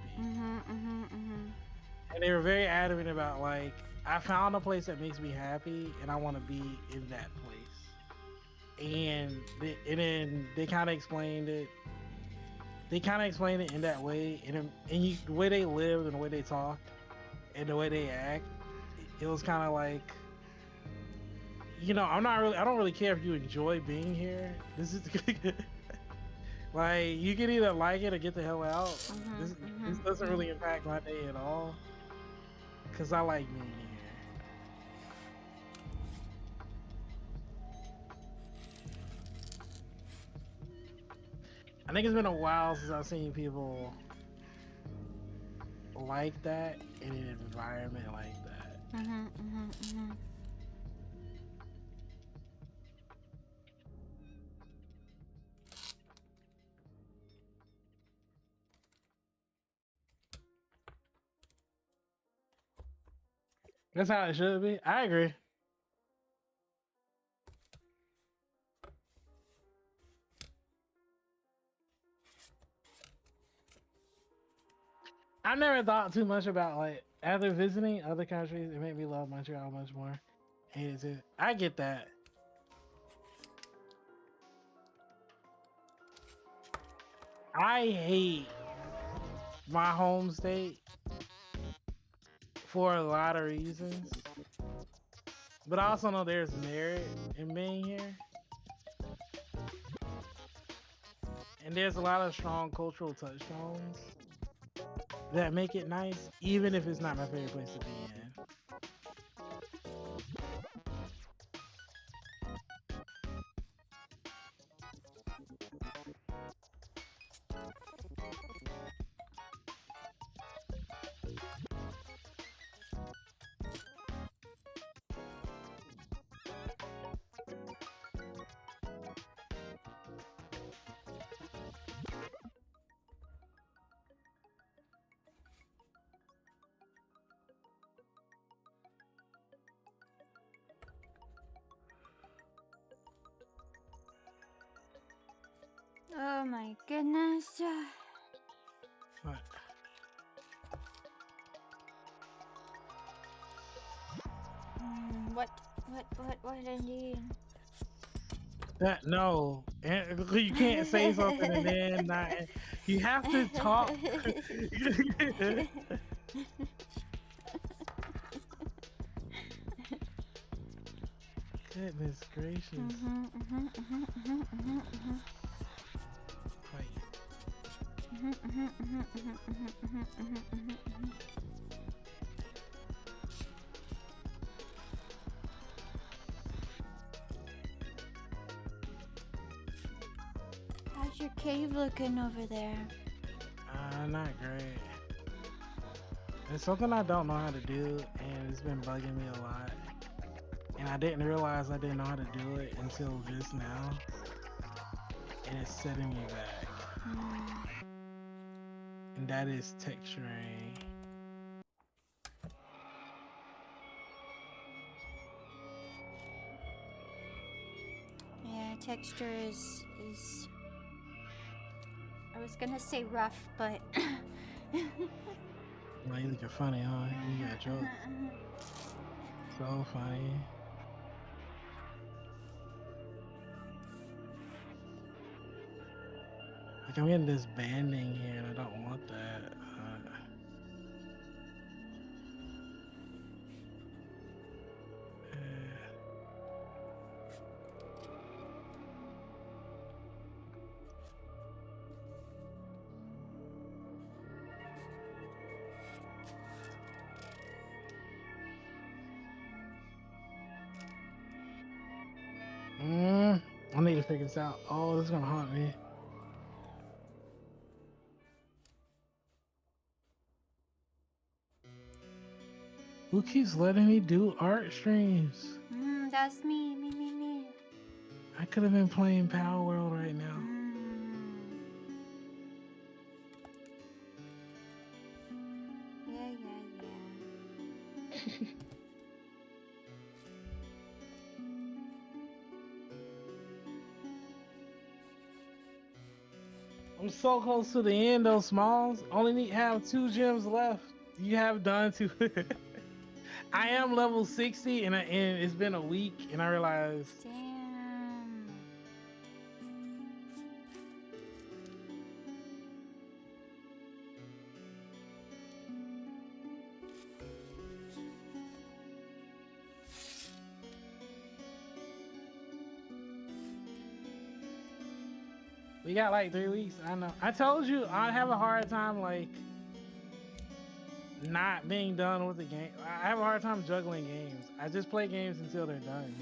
And they were very adamant about like, I found a place that makes me happy and I want to be in that place. And then they kind of explained it. They kind of explained it in that way, and the way they lived and the way they talked and the way they act, it was kind of like, you know, I don't really care if you enjoy being here. This is like, you can either like it or get the hell out. This doesn't really impact my day at all, cause I like being here. I think it's been a while since I've seen people like that in an environment like that. That's how it should be. I agree. I never thought too much about, like, after visiting other countries, it made me love Montreal much more. I get that. I hate my home state for a lot of reasons, but I also know there's merit in being here. And there's a lot of strong cultural touchstones that make it nice, even if it's not my favorite place to be in. Oh my goodness. But What indeed? that no, and you can't say something and then not. You have to talk. Goodness gracious! your cave looking over there? Not great. It's something I don't know how to do, and it's been bugging me a lot. And I didn't realize I didn't know how to do it until just now, and it's setting me back. And that is texturing. Yeah, texture is I was gonna say rough, but Well, you looking funny, huh? You got jokes. So funny. Like I'm getting this banding here, and I don't want that. I need to figure this out. Oh, this is gonna haunt me. Who keeps letting me do art streams? That's me. I could have been playing Power World right now. Yeah. I'm so close to the end, though, Smalls. Only need have 2 gems left. You have done 2. I am level 60, and it's been a week, and I realized. Damn. We got like 3 weeks. I know. I told you I have a hard time like not being done with the game. I have a hard time juggling games. I just play games until they're done.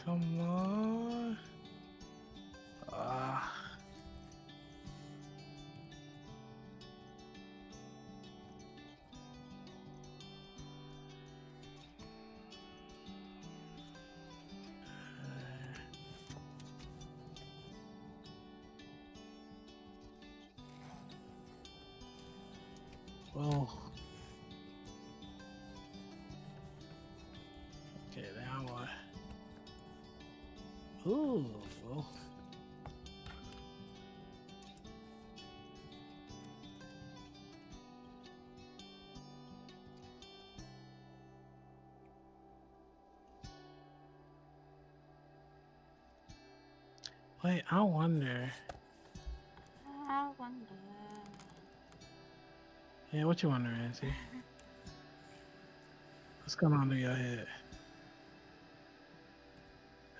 Come on. Ah. Oh. Okay, now what? Ooh. Oh. Wait, I wonder. I wonder. Yeah, what you wonder, Nancy? What's going on in your head?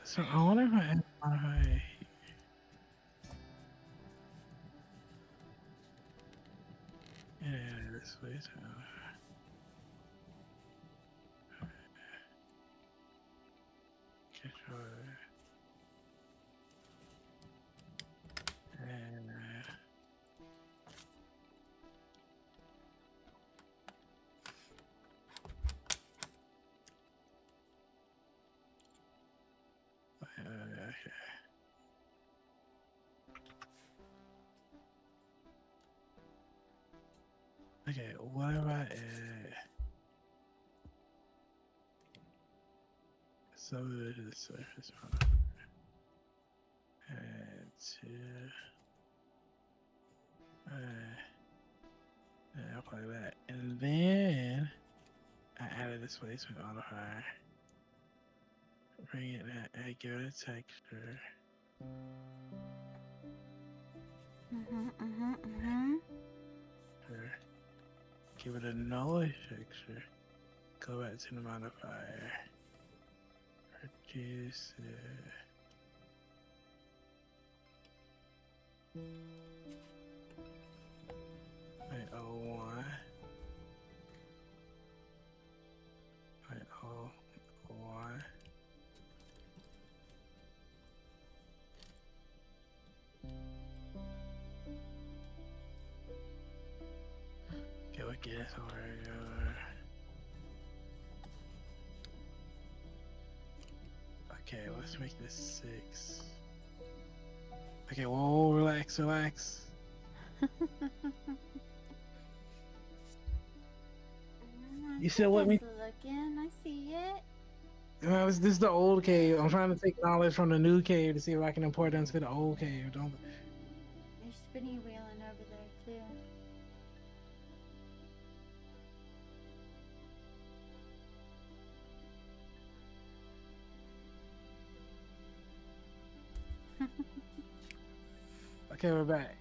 So I wonder if I add Spotify. Yeah, this way. Control. And okay. Okay, what if I add subdivision to the surface? Add to. Yeah, I'll play that. And then I added this placement modifier. Bring it and give it a texture. Sure. Give it a noise texture. Go back to the modifier. Reduce it. Wait, 01. Wait, 01. Okay, we get over. Okay, let's make this 6. Okay, whoa, relax, relax. You still with me? Looking, I see it. This is the old cave. I'm trying to take knowledge from the new cave to see if I can import it into the old cave. Don't. There's spinny wheeling over there too. Okay, we're back.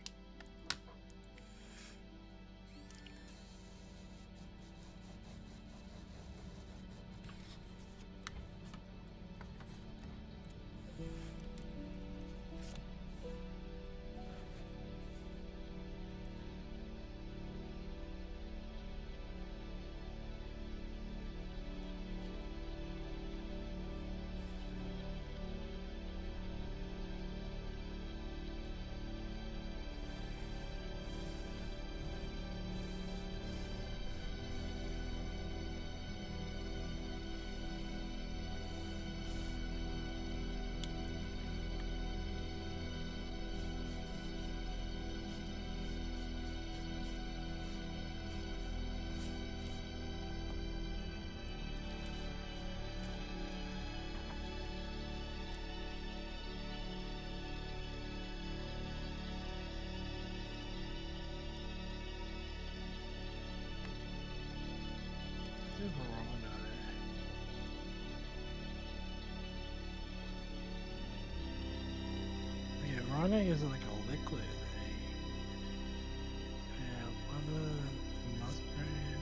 Okay, Rana is like a liquid thing. Yeah, what a muskrat.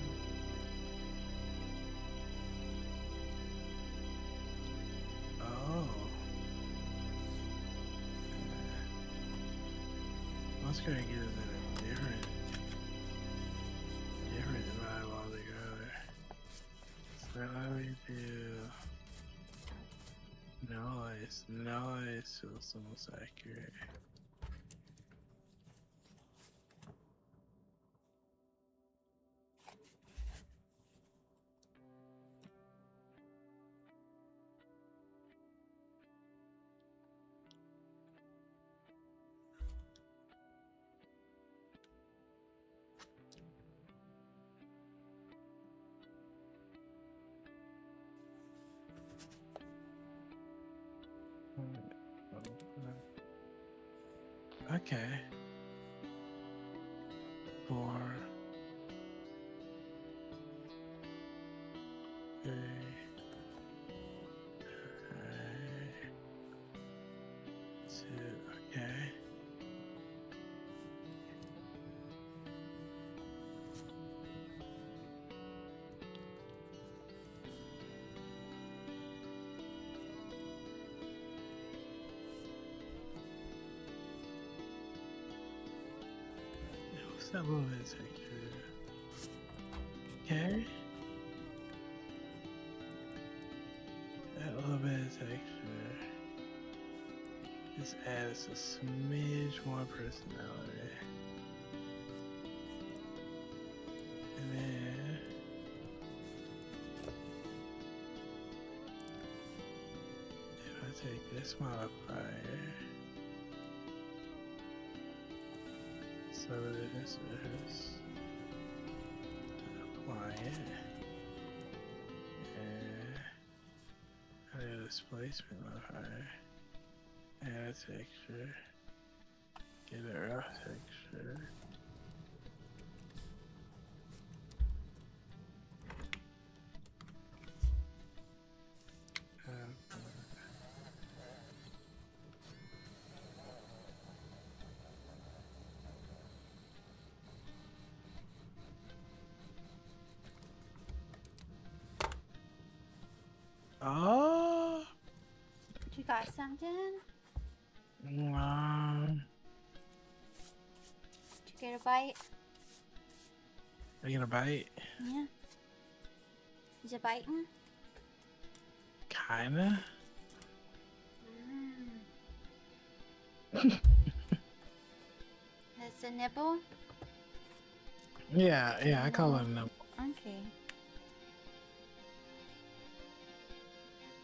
Oh. Muskrat gives it a different vibe altogether. So let me do. No, Nice. Feels the most accurate. Okay. 4, 3. Okay. What's that little bit of texture? Okay. That little bit of texture. Just adds a smidge more personality. And then if I take this modifier, so this is apply it, and add a displacement modifier, add a texture, get a rough texture. Oh, You got something? did Did you get a bite? I get a bite? Yeah. Is it biting? Kinda. That's a nibble? Yeah, I call it a nibble. Okay.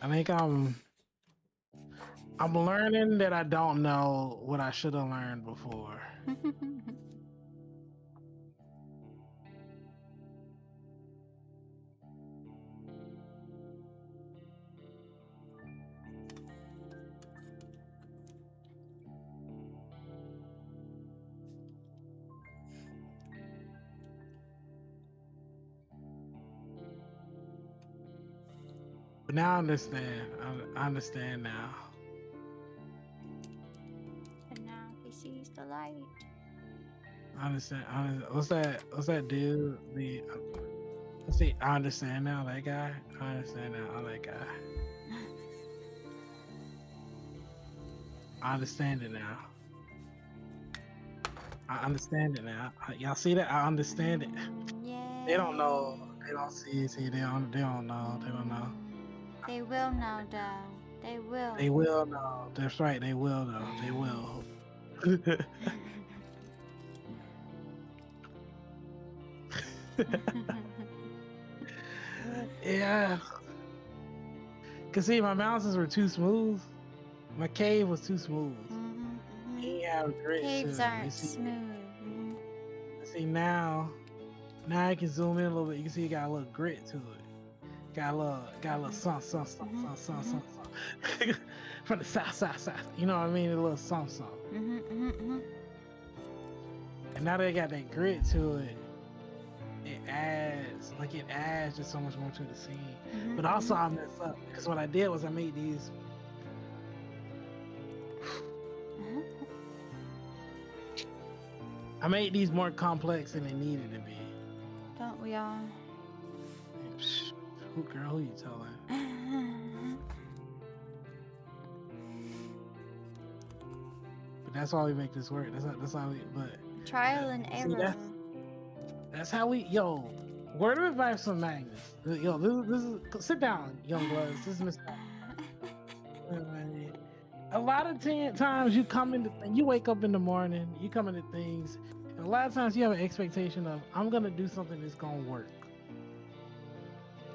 I think I'm learning that I don't know what I should have learned before. But now I understand. I understand now. And now he sees the light. I understand. What's that dude? See, I understand now. That guy. I understand now. That guy. I understand it now. I understand it now. Y'all see that? I understand it. Yeah. They don't know. They don't see. They don't know. They don't know. They will know, though. They will. They will know. That's right. They will know. They will. Yeah. Cause see, my mountains were too smooth. My cave was too smooth. He have grit. Caves aren't smooth. See now I can zoom in a little bit. You can see it got a little grit to it. Got a little something. From the south. You know what I mean? A little something. And now they got that grit to it. It adds just so much more to the scene. But also I messed up because what I did was I made these. I made these more complex than they needed to be. Don't we all? Who you telling? But that's why we make this work. That's how we. But trial and error. That's how we. Yo, word of advice from Magnus. Yo, this is. Sit down, young bloods. This is Mr. a lot of times you come into you wake up in the morning, you come into things, and a lot of times you have an expectation of I'm gonna do something that's gonna work,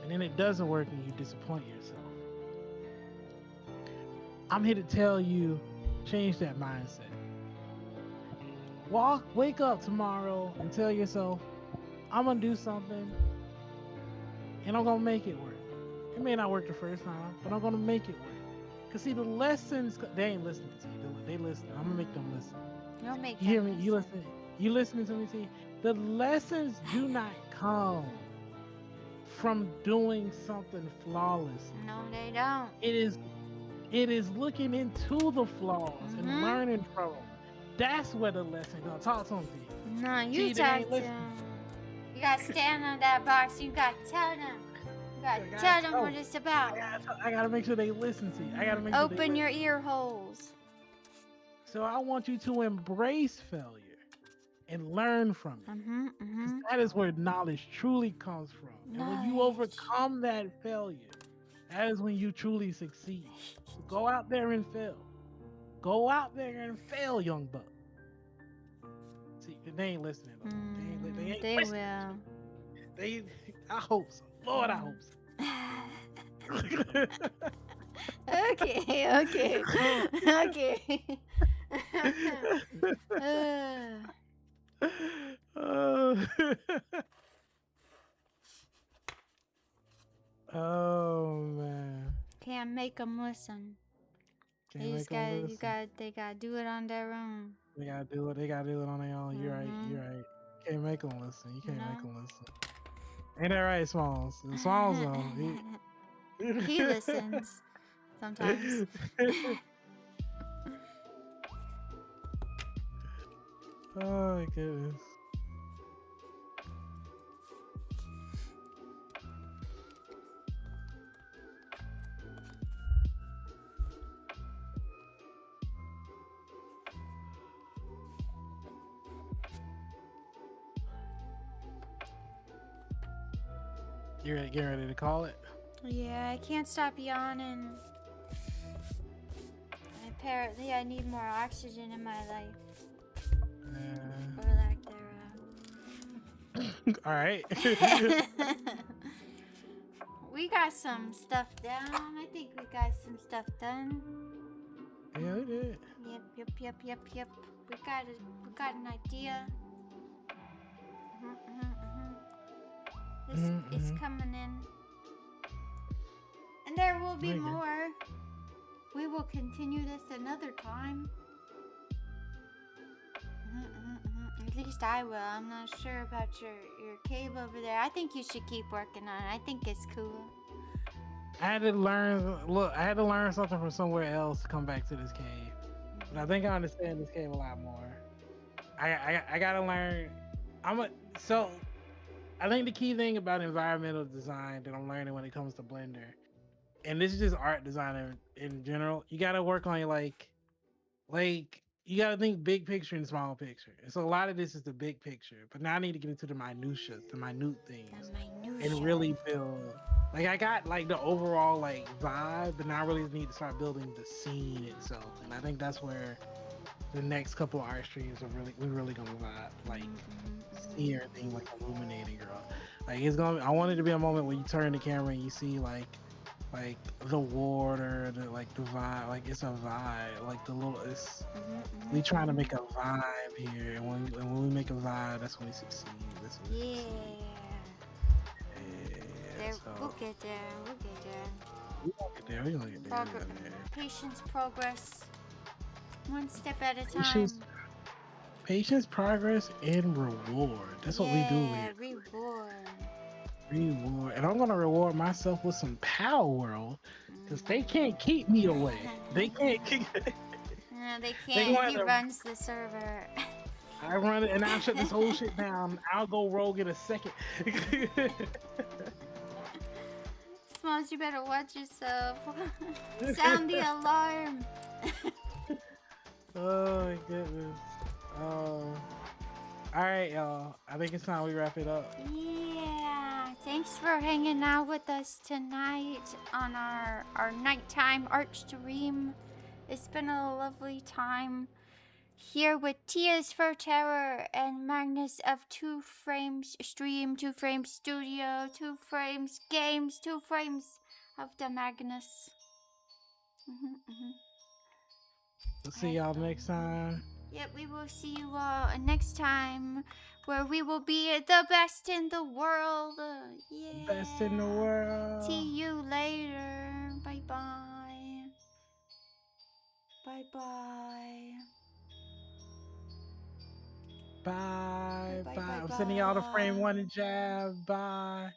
and then it doesn't work, and you disappoint yourself. I'm here to tell you, change that mindset. Wake up tomorrow and tell yourself, I'm gonna do something, and I'm gonna make it work. It may not work the first time, but I'm gonna make it work. Cause see, the lessons they ain't listening to you. They listen. I'm gonna make them listen. You'll make You hear them me? You listen. You listening to me? See, the lessons do not come from doing something flawless. No, they don't. It is looking into the flaws and learning from them. That's where the lesson gonna talk to them. No, you talk to them. You gotta stand on that box. You gotta tell them. You gotta tell them what it's about. I gotta make sure they listen to you. I gotta make sure open your ear holes. So I want you to embrace failure and learn from it. That is where knowledge truly comes from. And when you overcome that failure, that is when you truly succeed. So go out there and fail. Go out there and fail, young buck. See, they ain't listening. They will. I hope so. Lord, I hope so. Okay. Oh man. Can't make them listen. They gotta do it on their own. They gotta do it on their own. You're right. Can't make them listen. You can't make them listen. Ain't that right, Smalls? Smalls he listens sometimes. Oh my goodness. You getting ready to call it? Yeah, I can't stop yawning. Apparently, I need more oxygen in my life. Or lack thereof. All right. We got some stuff down. I think we got some stuff done. Yeah, we did. Yep. We got an idea. It's coming in. And there will be more. We will continue this another time. At least I will. I'm not sure about your cave over there. I think you should keep working on it. I think it's cool. I had to learn something from somewhere else to come back to this cave. But I think I understand this cave a lot more. I gotta learn. I think the key thing about environmental design that I'm learning when it comes to Blender, and this is just art design in general, you gotta work on like you gotta think big picture and small picture. And so a lot of this is the big picture, but now I need to get into the minute things, and really build. Like I got like the overall like vibe, but now I really need to start building the scene itself. And I think that's where the next couple of art streams we're really gonna vibe, like see everything like illuminating, girl. Like I want it to be a moment where you turn the camera and you see like the water, the vibe, like it's a vibe, like we trying to make a vibe here, and when we make a vibe, that's when we succeed. We'll get there. We're gonna get there. Patience, progress, one step at a time. Patience, progress, and reward. That's what we do here. Reward. And I'm gonna reward myself with some Power World, because they can't keep me away. They can't keep. No, they can't. He runs the server. I run it, and I'll shut this whole shit down. I'll go rogue in a second. Smalls, you better watch yourself. Sound the alarm. Oh my goodness. Alright, y'all. I think it's time we wrap it up. Yeah. Thanks for hanging out with us tonight on our nighttime art stream. It's been a lovely time here with Tia's for Terror and Magnus of Two Frames Stream, Two Frames Studio, Two Frames Games, Two Frames of the Magnus. Mm-hmm. We'll I see have y'all fun. next time. Yep, we will see you all next time where we will be the best in the world. Best in the Yeah. world. See you later. Bye bye. Bye bye. Bye Bye. bye Bye. bye I'm sending y'all to frame bye. one and jab. Bye.